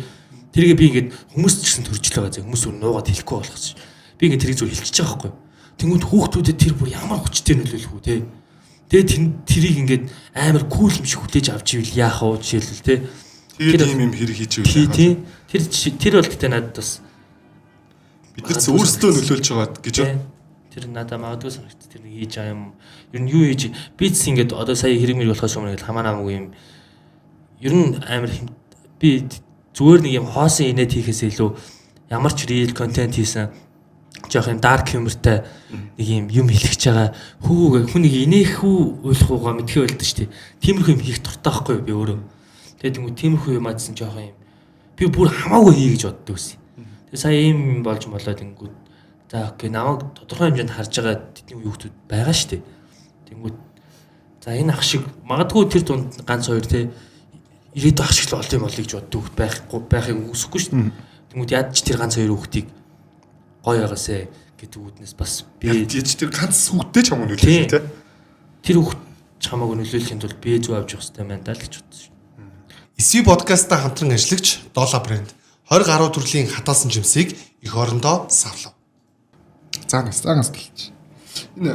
Speaker 2: Тэргээ би ингээд хүмүүс ч гэсэн төрж л байгаа зэ. Хүмүүс нуугаад хэлэхгүй болгоч. Би ингээд тэрийг зөв хэлчихэж байгаа байхгүй. Тэнгүүд хүүхдүүдэд тэр бүр ямар хүчтэй нөлөөлөх үү те. Тэгээд тэрийг ингээд амар кул юм шиг хүлээж авч ивэл яах вэ жишээлбэл те.
Speaker 1: Тэгээд ийм юм хэрэг хийж ивэл
Speaker 2: яах вэ? Тэр бол гэдэг надад бас
Speaker 1: бид нар өөрсдөө нөлөөлж байгаа гэж байна.
Speaker 2: Тэр надад магадгүй санагт тэр нэг хийж байгаа юм. Ер нь юу хийж би ч ингээд одоо сая хэрэг мэр болохоос өмнө ингээд хамаа намгүй юм. Ер нь амар би зүгээр нэг юм хоосон инээд хийхээс илүү ямар ч real content хийсэн жоох юм dark humorтай нэг юм хэлчихэж байгаа хүүг хүнийг инээх үү ойлгохгүйгаа мэдхээ байлдаг шүү дээ. Тиймэрхүү юм хийх дуртай байхгүй би өөрөө. Тэгээд тэгвэл тиймэрхүү юм аадсан жоох юм. Би бүр хамаагүй хий гэж боддог байсан. Сая ийм болж болоод ингүүд за окей намайг тодорхой хэмжээнд харж байгаа тэдний хүүхдүүд байгаа шүү дээ. Тэнгүүд за энэ ах шиг магадгүй тэр дунд ганц хоёр те ирээдүйн ах шиг л олд юм болъё гэж боддог байхыг үсэхгүй шүү дээ. Тэнгүүд яаж ч тэр ганц хоёр хүүхдийг гоё ягаасэ гэдэг үднээс бас би
Speaker 1: яаж тэр ганц хүүхдтэй ч хамаагүй нөлөөлөх те.
Speaker 2: Тэр хүүхд хамаагүй нөлөөлөхийн тулд би зөв авч явах хэрэгтэй байна даа л гэж бодсон шүү.
Speaker 3: SV podcast-та хамтран ажиллагч Dollar брэнд 20 гаруй төрлийн хатаасан жимсийг эх орондоо савлав.
Speaker 1: Заагаас талч. Энэ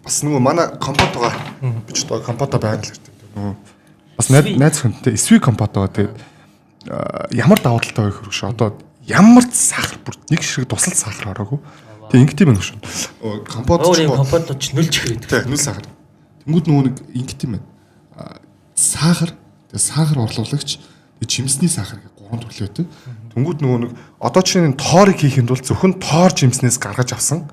Speaker 1: бас нөгөө манай компот байгаа. Би ч одоо компото байгаа л хэрэгтэй. Нөгөө бас найз хүнтэй SV компот байгаа. Тэгээд ямар давуу талтай байх хэрэг шүү. Одоо ямар ч сахар бүр нэг ширхэг тусал сахар ороогүй. Тэгээд ингэт юм байна шүү. Компот
Speaker 2: ч нөлж хэрэг.
Speaker 1: Тийм нүл сахар. Тэнгүүд нөгөө нэг ингэт юм байна. Сахар орлуулагч жимсний сахар гэх 3 төрлөө байдаг. Тэнгүүд нөгөө нэг одоо чинь тоорыг хийхэд бол зөвхөн тоор жимснээс гаргаж авсан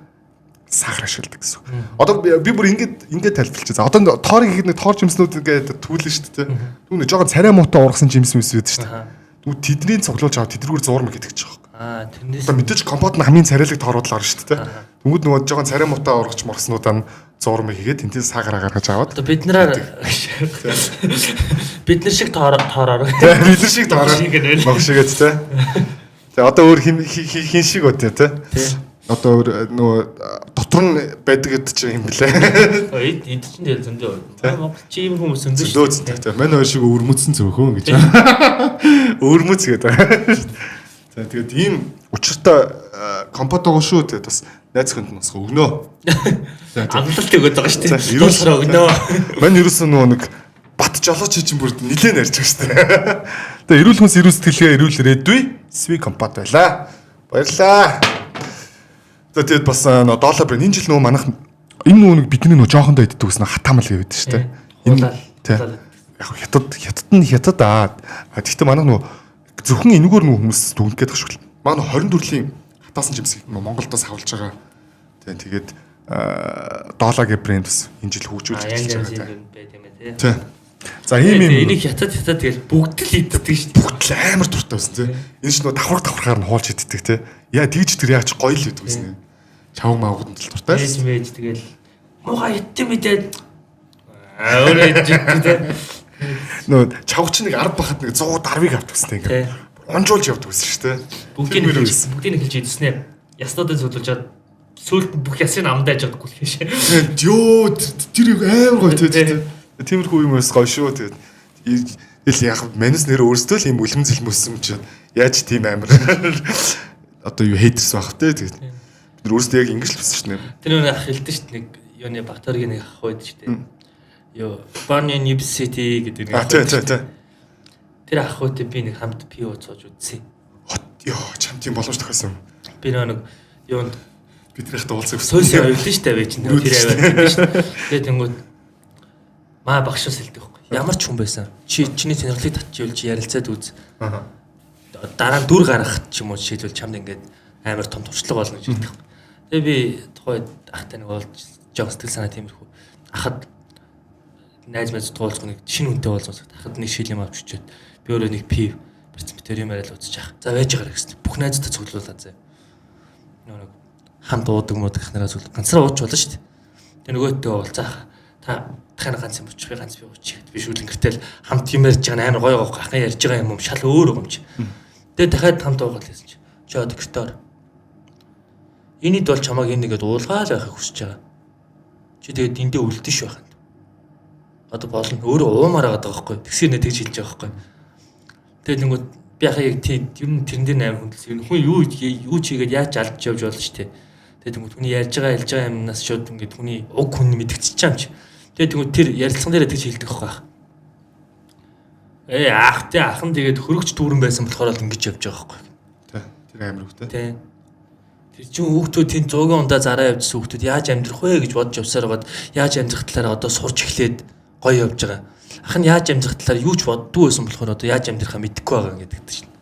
Speaker 1: сахар ашигладаг гэсэн. Одоо би бүр ингээд тайлбарлаж байгаа. Одоо тоорыг хийхэд нэг тоор жимснүүд ингээд түүлэн шүү дээ. Түүний жоохон царай муутай ургасан жимс мэс байдаг шүү дээ. Тэгвэл тэднийг цуглуулж аваад тэдгүүр зурм гэдэг ч байгаа.
Speaker 2: тэрнээс
Speaker 1: Одоо мэдээж компот нь хамгийн царайлаг тоороод л орно шүү дээ. Тэнгүүд нөгөө жоохон царай муутай ургач морснуудаа нь зурмыг хийгээд тентээс саагараа гаргаж аваад.
Speaker 2: одоо бид нар шиг тоороор.
Speaker 1: Бид нар шиг тоороо. Ног шигээд те. Тэгээ одоо өөр хин шиг өдөө те. Одоо өөр нөгөө дотор нь байдаг гэдэг чинь юм блэ.
Speaker 2: Эд чинь тэгэл зөндөө. Монголч ийм хүмүүс зөндөө
Speaker 1: шүү дээ. Манай хоёр шиг өвөрмөцсөн зөөхөн гэж. Өвөрмөц гэдэг. За тэгээд ийм учиртай компот байгаа шүү тэгээд бас найз хүнд нас өгнөө.
Speaker 2: Амлалт өгöd байгаа шүү дээ. Ирүүлсээр өгнөө.
Speaker 1: Мань ерөөсөө нөгөө нэг бат жолооч чинь бүр нилээн ярьж байгаа шүү дээ. Тэгээд эрүүл хүнс эрүүл сэтгэлгээ эрүүлрээдгүй сви компот байлаа. Баярлаа. Тэгээд бас доллар брэнд энэ жил нөгөө манайх энэ нөгөө бидний нөгөө жоохондоо иддэг гэсэн хатаамал гэдэг шүү дээ. Энэ яг хятад аа. Гэхдээ манайх нөгөө зөвхөн энэгээр нөгөө хүмүүс дүгнэх гээд байгаа шүү. Манай 20 төрлийн хатаасан жимсийг Монголдоос авалж байгаа. Тэгээд долларгийн брэнд бас энэ жил хөгжүүлж байгаа. Тийм. За ийм
Speaker 2: энийг хятад тэгэл бүгд л иддэг шүү.
Speaker 1: Бүгд л амар дуртай байсан тийм. Энэ ч нөгөө давхаргаар нь хуулж иддэг тийм. Яа тэгж тэр яаж гоё л иддэг гэсэн. Чав маагууд л дуртай.
Speaker 2: Мэж тэгэл муухай идтим мэдээд өөрөө иддэг.
Speaker 1: Нөө чавч нэг 10 бахад нэг 110-ыг авдаг гэсэн тийм. Онжуулж явдаг гэсэн шүү дээ.
Speaker 2: Бүгдийг хэлж идснэ. Яснуудад зөвлөж чад сүүлд бүх ясыг амдаа яж чадахгүй л шээ.
Speaker 1: Йоо тэр амар гоё тийм. Тиймэрхүү юм бас гоё шүү тэгээд. Ил яг манус нэр өөрсдөө л юм үлэм зэлмөссөн чинь яаж тийм амар одоо юу хейтерс байх те тэгээд бид өөрсдөө яг ингэж л байсан шүү дээ.
Speaker 2: Тэр нэг ах хэлдэг шүү дээ нэг юуны Батөргийн нэг ах байдаг шүү дээ. Ёо Barney University гэдэг нэг ах.
Speaker 1: Тийм.
Speaker 2: Тэр ахуйтай би нэг хамт пиво цоож үзсэн.
Speaker 1: Ёо чам тийм боломж тохиосон.
Speaker 2: Би нэг юунд
Speaker 1: бидрийхтэй уулзах
Speaker 2: сойс явуулсан шүү дээ чинь тэр аваад шүү дээ. Тэгээд тэнгууд маа багшаас хэлдэг байхгүй. Ямар ч хүн байсан. Чиний сонирхлыг татчихвал чи ярилцаад үз. Дараа нь дүр гаргах ч юм уу жишээлбэл чамд ингээд амар том туршлага болно гэж хэлдэг. Тэгээ би тухайд ахтай нэг олж жоо сэтгэл санаа тиймэрхүү. Ахад найз мэдж туулах нэг шинэ хүнтэй уулзах. Ахад нэг шил юм авч өчөөд би өөрөө нэг пив битэр юм яриад үзэж яах. За байж байгаа гэсэн. Бүх найзтай цуглуулаад заа. Нэг хамт уудаг муудаг их нараа цуглуулах. Ганцаараа ууч болно шүү дээ. Тэгээ нөгөөдөө уулзах. Та дахин ганц юм уучрах ганц би уучих. Би шүүл ингэтэл хамт юм ярьж байгаа амар гоё гоох. Ахын ярьж байгаа юм шал өөр юм чи. Тэгээ дахиад хамт уугаад лээсэн чи. Жоо доктор. Энийд бол чамааг энэ нэгэд уулгаал байхыг хүсэж байгаа. Чи тэгээд эндээ үлдэн шүү байханд. Одоо болно. Өөрөө уумаар байгаа байхгүй. Тэгсэр нэ тэгж хэлж байгаа байхгүй. Тэгээд нэг би яхаа яг тийм ер нь тэрэн дээр амар хүндэлсэн. Энэ хүн юу чигээд яаж алж явж болно шүү дээ. Тэгээд тэнгууд хүний ярьж байгаа юмнаас шууд ингээд хүний уг хүн мэдгдчихэж байгаа юм чи. Тэгээд тэнгууд тэр ярилцсан дээр тэгж хэлдэг байхгүй. Ахын тэгээд хөрөгч дүүрэн байсан болохоор л ингэж явж байгаа байхгүй.
Speaker 1: Тэр амар хөвтэй.
Speaker 2: Тийм. Тэр чинь хүүхдүүд тэнд 100 ундаа зараа явжсэн хүүхдүүд яаж амьдрах вэ гэж бодож явсаар байгаад яаж амьдрах талаар одоо сурч эхлээд гоё явж байгаа. Ах нь яаж амьдрах талаар юу ч боддгүй байсан болохоор одоо яаж амьдрахаа мэдэхгүй байгаа гэдэг чинь.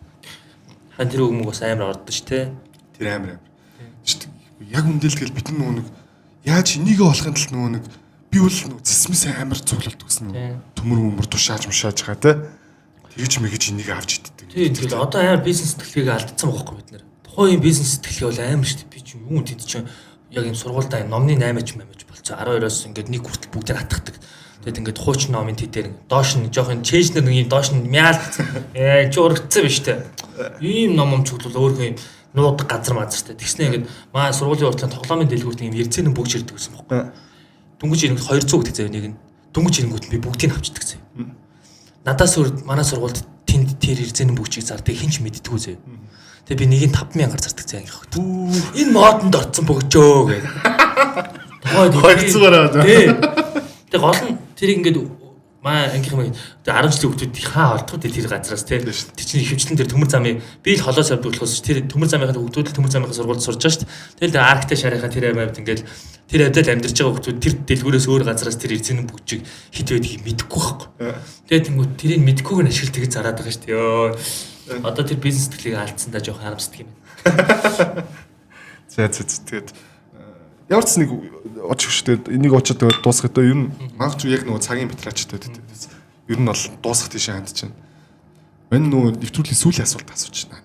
Speaker 2: Хан тэр үг бас амар ордоо ш тэ.
Speaker 1: Тэр амар. Яг үндэлтгэл бид нөгөө нэг яаж энийгээ болохын тулд нөгөө нэг би бол нөгөө зэсмэсээ амар цуглалт гэсэн нөгөө төмөр тушааж мушааж байгаа те. Тэгж мэгж энийг авч иддэг.
Speaker 2: Тийм тэгэл одоо амар бизнес сэтгэлгээг алдсан байхгүй бид нэр. Тухайн бизнес сэтгэлгээ бол амар шүү дээ. Би ч юм тэд чинь яг юм сургуультай номны 8-аж болцоо 12-оос ингээд нэг хүртэл бүгдийг хатгадаг. Тэгэд ингээд хуучин номын тэдээр доош нь жоохон чэйжнэр нэг юм доош нь мяал чи урагдсан биз дээ. Ийм ном цуглал өөрөө юм нуудаг газар мазартай. Тэгснэ ингээд маа сургуулийн уртлын тоглоомын дэлгүүрт юм ярцэн бүгд ширдэг гэсэн байхгүй. Дүнгэж ирэнгүүт 200 гэдэг заяа нэг нь. Дүнгэж ирэнгүүт би бүгдийг авчдаг заяа. Надаас өөр манай сургуульд тэнд тэр эрзэний бүгчийг зардаг хинч мэддэггүй заяа. Тэгээ би нэгийг 5000-аар зардаг заяа ангих. Энэ модонд орцсон бөгжөө гэ.
Speaker 1: 200-аар аваад.
Speaker 2: Тэгээ гол нь тэр ингээд маа ангих юм. Тэгээ 10 жилийн хүүхдүүд хаа олдгоо тэр газараас тий. Тэр чинь ихэвчлэн тэр төмөр замын би л холоос явдаг болохоос тэр төмөр замынхаа хүүхдүүд л төмөр замынхаа сургуульд сурж байгаа шүү дээ. Тэгэл арктай шарийнхаа тэр аваад ингээд тэр авдал амьдарч байгаа хүүхдүүд тэр дэлгүүрээс өөр газараас тэр эрзэний бүгчийг хит байдгийг мэдэхгүй байхгүй. Тэгээ тэнгууд тэрийг мэдэхгүйг нь ашиглаж тэгж зараад байгаа шүү дээ. Йоо. Одоо тэр бизнес сэтгэлийг алдсандаа жоохон харамсдаг юм байна.
Speaker 1: За тэгээд ямар ч нэг очих шүү дээ. Энийг очоод дуусгах гэдэг ер нь магадгүй яг нөгөө цагийн битрачтай гэдэг. Ер нь бол дуусгах тийш ханд чинь. Мань нөгөө нэвтрүүлгийн сүүлийн асуулт асууж байна.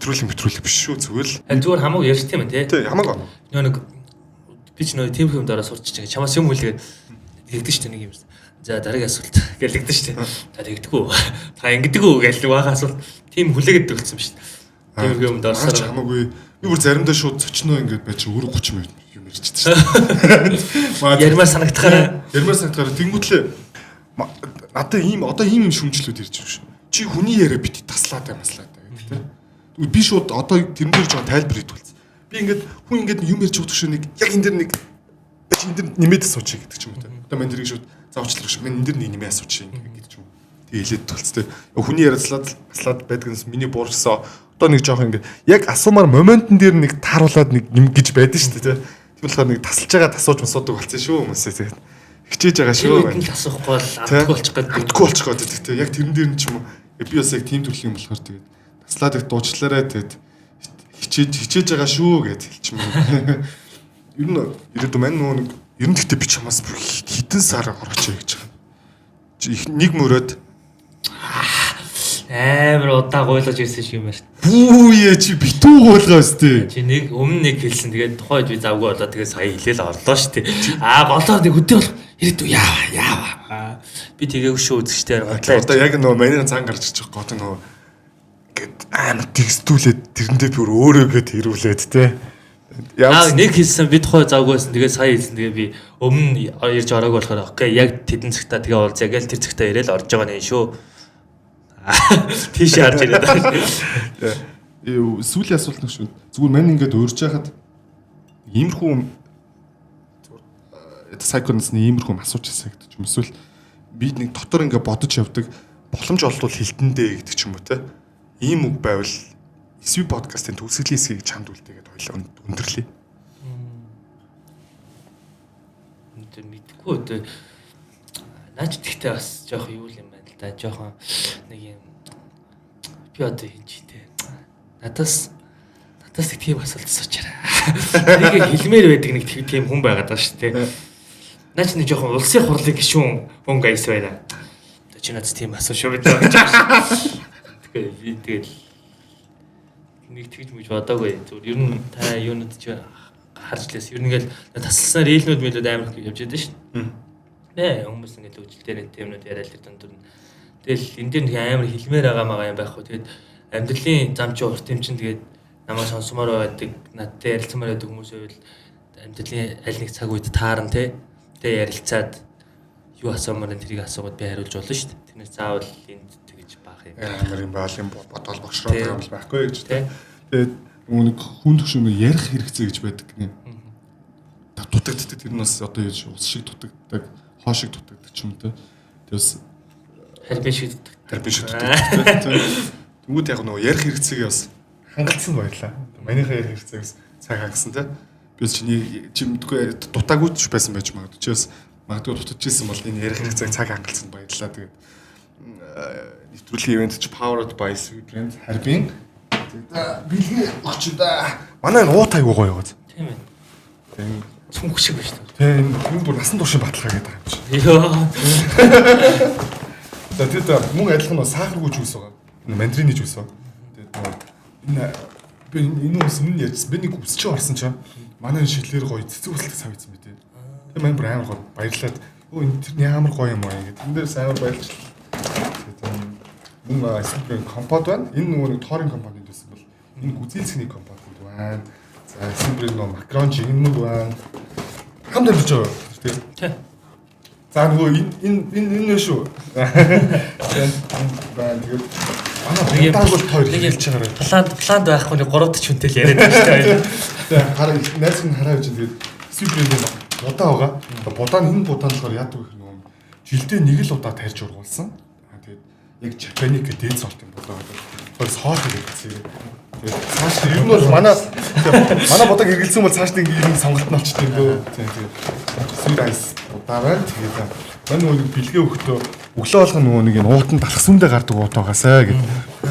Speaker 1: мэтрүүлэг биш шүү зүгээр л.
Speaker 2: Зүгээр хамаагүй ярьж тийм ээ
Speaker 1: Тий хамаагүй.
Speaker 2: нэг би ч нөө тийм юм дараа сурч байгаа. Чамаас юм үлгээд тэгдэж шүү нэг юм. За дараагийн асуулт гэлэгдэж шүү. За тэгдэггүй. Та ингэдэг үү гэж байгаа асуулт тийм хүлээгээд төгөлсөн шүү. Тийм юм дорсоор
Speaker 1: хамаагүй. Би бүр заримдаа шууд цочноо ингэж байж өөрөө 30 минут юм ярьж шүү.
Speaker 2: Ярмаар санагдахаараа
Speaker 1: тэнгуүтлээ надад одоо ийм юм шүмжлүүд ирж байгаа шүү. Чи хүний яриа бити таслаад маслаад гэдэг тийм. Би шууд одоо тэрэн дээр жоо тайлбар хийдүүлсэн. Би ингээд хүн ингээд юм ярьж өгдөг шүү нэг яг энэ дэр нэг энэ дэр нэмээд асуучих гэдэг ч юм уу тийм. Одоо мань дэрийг шууд заавчлах шүү. Мань энэ дэр нэг нэмээд асуучих гэдэг ч юм уу. Тэгээ хэлээд төлцтэй. Хүний яриаслаад байдгаас миний буурсан одоо нэг жоох ингээд яг асуумаар моментн дээр нэг тааруулаад нэг юм гэж байдаг шүү дээ тийм. Тийм болохоор нэг тасалж байгаа тасууж масуудаг болсон шүү хүмүүсээ тэгээд хичээж байгаа шүү.
Speaker 2: Энд тасахгүй бол
Speaker 1: амтгүй болчих гээд тийм. Яг тэрэн дээр нь ч юм уу би бас яг тийм төрлийн юм болохоор тэгээд таслаад их дуучлаарай тэгээд хичээж байгаа шүү гэж хэлчихмээ. Ер нь ирээдүйн мань нөгөө нэг ер нь гэхдээ би чамаас хитэн сар орооч гэж байгаа. Нэг мөрөөд
Speaker 2: амар удаа гойлож ирсэн шиг юм байна.
Speaker 1: Бүүе чи битүү гойлгаа өстэй.
Speaker 2: Чи нэг өмнө нэг хэлсэн тэгээд тухайд би завгүй болоо тэгээд сая хэлээл орлоо штэ. Болоо нэг өдөө бол ирээдүй яава. Би тэгээгүй шүү үзэгчтэй
Speaker 1: одоо яг нөгөө манийн цаан гарч иж байгаа гот нөгөө гээд амар текстүүлээд тэрэндээ бүр өөрөө гээд ирүүлээд те.
Speaker 2: Нэг хэлсэн би тухай завгүйсэн тэгээд сая хэлсэн тэгээд би өмнө ирж ороагүй болохоор окей яг тэдэн цагта тэгээ уулзъя гээл тэр цагта ирээл орж байгаа нэ шүү. Тийш харж ирээд байна.
Speaker 1: Сүүлийн асуулт нэг шүү. Зүгээр мань ингээд урьж яхад иймэрхүү сайконсны иймэрхүү асууж ирсэн гэдэг ч юм эсвэл би нэг дотор ингээд бодож явдаг боломж олдвол хилтэндээ гэдэг ч юм уу те. Ийм үг байвал SV подкастын төгсгөлийн хэсгийг чамд үлдээгээд хоёлаа өндөрлөе.
Speaker 2: Мэдгүй дээ. Наач тэгтээ бас жоох юу юм байна л да. Жохон нэг юм би одоо хийж дээ. Надаас нэг тийм асуулт асуучаарай. Нэг хэлмээр байдаг нэг тийм хүн байгаад байгаа шүү дээ. Наач нэг жохон улсын хурлын гишүүн хүн гайс байна. Чи надад тийм асуу шүү гэдэг. Тэгээд нэг тэгж мэж бодоогүй. Зүгээр ер нь та юунууд ч харж лээс ер нь ингээл тасласаар ээлнүүд мэлүүд амар явж байдаг шүү дээ. Хүмүүс ингээл үжилтээр нэг юмнууд яриад л дунд. Тэгэл энэ дээр нэг амар хэлмээр байгаа юм байхгүй. Тэгээд амьдралын зам чи урт юм чин тэгээд намайг сонсомоор байдаг, надтай ярилцмаар байдаг хүмүүс байвал амьдралын аль нэг цаг үед таарна те. Тэгээд ярилцаад юу асуумаар тэрийг асуугаад би хариулж болно шүү дээ. Тэрнээс заавал энд тэгж баах юм.
Speaker 1: Амар юм баал юм бодвол богшроо байгаа юм байхгүй гэж те. Тэгээд нэг хүн төгшөмөр ярих хэрэгцээ гэж байдаг гинэ. Дутагддаг тэр нь бас одоо яаж ус шиг дутагддаг, хоо шиг дутагддаг ч юм те. Тэгээс
Speaker 2: харбин шиг
Speaker 1: дутагддаг. Тэгмүүд яг нөгөө ярих хэрэгцээгээ бас хангалтсан байлаа. Манийхаа ярих хэрэгцээгээс цаг хангасан те. Би чи мэдгүй дутаагүй ч байсан байж магадгүй. Чи бас магадгүй дутаж ирсэн бол энэ ярих хэрэгцээг цаг хангалтсан баярлаа. Тэгээд нэвтрүүлгийн ивент чи Powered by SV брэнд харбин бэлгээ өгч да. Манай уут аягүй гоё яваад.
Speaker 2: Тийм ээ. Тийм цүнх шиг байна шүү
Speaker 1: дээ. Тийм бүр насан туршийн баталгаа гэдэг юм чи.
Speaker 2: Йоо.
Speaker 1: За тэгээд мөн адилхан нөө сахаргүй жуус байгаа. Мандрины жуус байгаа. Тэгээд энэ ус өмнө ярьсан. Би нэг үсч орсон чинь манай шиглэр гоё цэцэг үлдэх сав ийсэн мэт. Тэгээд маань бүр амар гоё баярлаад өө энэ тэр ямар гоё юм аа гэдэг. Энд дээрс амар баярлалаа. Тэгээд мөн эсвэл компот байна. Энэ нөгөө нэг тоорын компонент байсан бол энэ гүзээлцгний компонент байна. За эсвэл нөгөө макрон жигнүүд байна. Хамт амьдч байгаа тийм. За нөгөө энэ шүү. Тэгээд манай дагвал хоёр хэлж байгаарай.
Speaker 2: Планд байхгүй нэг 3 ч хүнтэй л яриад байна шүү дээ.
Speaker 1: Тэгээд хараа найз нь хараа гэж тэгээд сүүлийн удаа байгаа. Будаа энэ будаа болохоор яадаг гэх нөгөө жилдээ нэг л удаа тарьж ургуулсан. Тэгээд яг Japanese гэдэг дээд сорт юм будаа гэдэг. Хоёрс хоол хэрэгцээ. Тэгээд цааш ер нь бол манай будааг хэрэгэлсэн бол цааш нэг юм сонголт нь олчтой юм дөө. Тэгээд sweet ice будаа байна. Тэгээд манай нөгөө бэлгээ өгөхдөө өглөө болгоно нөгөө нэг энэ уутан талхсүндээ гардаг уут байгаасаа гэд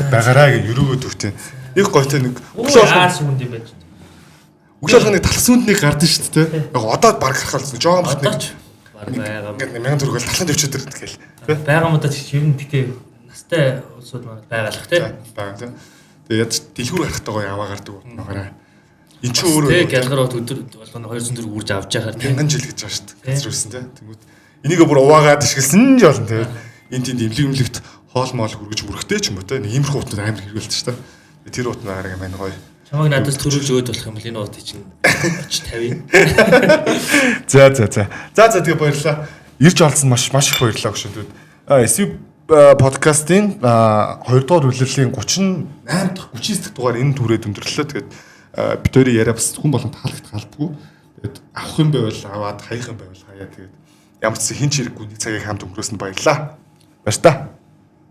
Speaker 1: байгаараа гэж өрөөгөөд өгтээ. Их гойтой нэг
Speaker 2: өглөө болгоно сүнд юм байж.
Speaker 1: Өглөө болгоно талхсүнд нэг гардаг шүү дээ. Яг одоо баг гарахалсан. Жоон бат нэг
Speaker 2: байгаа.
Speaker 1: Ингээд 1000 төгрөгөөр талханд өвчөд ирдэг гээл.
Speaker 2: Байгаа модод ер нь тэгтээ настай улсууд маань байгалах тий.
Speaker 1: Бага тий. Тэгээд дэлгүүр гарахтайгаа яваа гардаг багаараа. Энд чинь өөрөө
Speaker 2: тэг гялгарууд өдөр болгоно 200 төгрөг үрж авч яхаар тийм
Speaker 1: мянган жил гэж байгаа шүү дээ. Газруулсан тийм. Тэнгүүд энийгээ бүр уваагаад ишгэлсэн ч болно тийм. Энд тэнд имлэгт хоол моол хүргэж мөрөхтэй ч юм уу тийм. Иймэрхүү утнууд амар хэрэгэлдэг шүү дээ. Тэр утнаар юм байна гоё.
Speaker 2: Чамайг надаас төрүүлж өгөөд болох юм бол энэ утыг чинь очиж тавь.
Speaker 1: За тэгээ баярлалаа. Ирж олсон маш их баярлалаа гүшүүдүүд. SV подкастын 2 дугаар үлрэлийн 38 дахь 39 дахь дугаар энэ түрээд өндөрлөө. Тэгээд бид хоёрын яриа бас хүн болгон таалагдгүй. Тэгээд авах юм байвал аваад хаях юм байвал хаяа. Тэгээд ямар ч хин ч хэрэггүй нэг цагийг хамт өнгөрөөсөнд баярлалаа. Баяр та.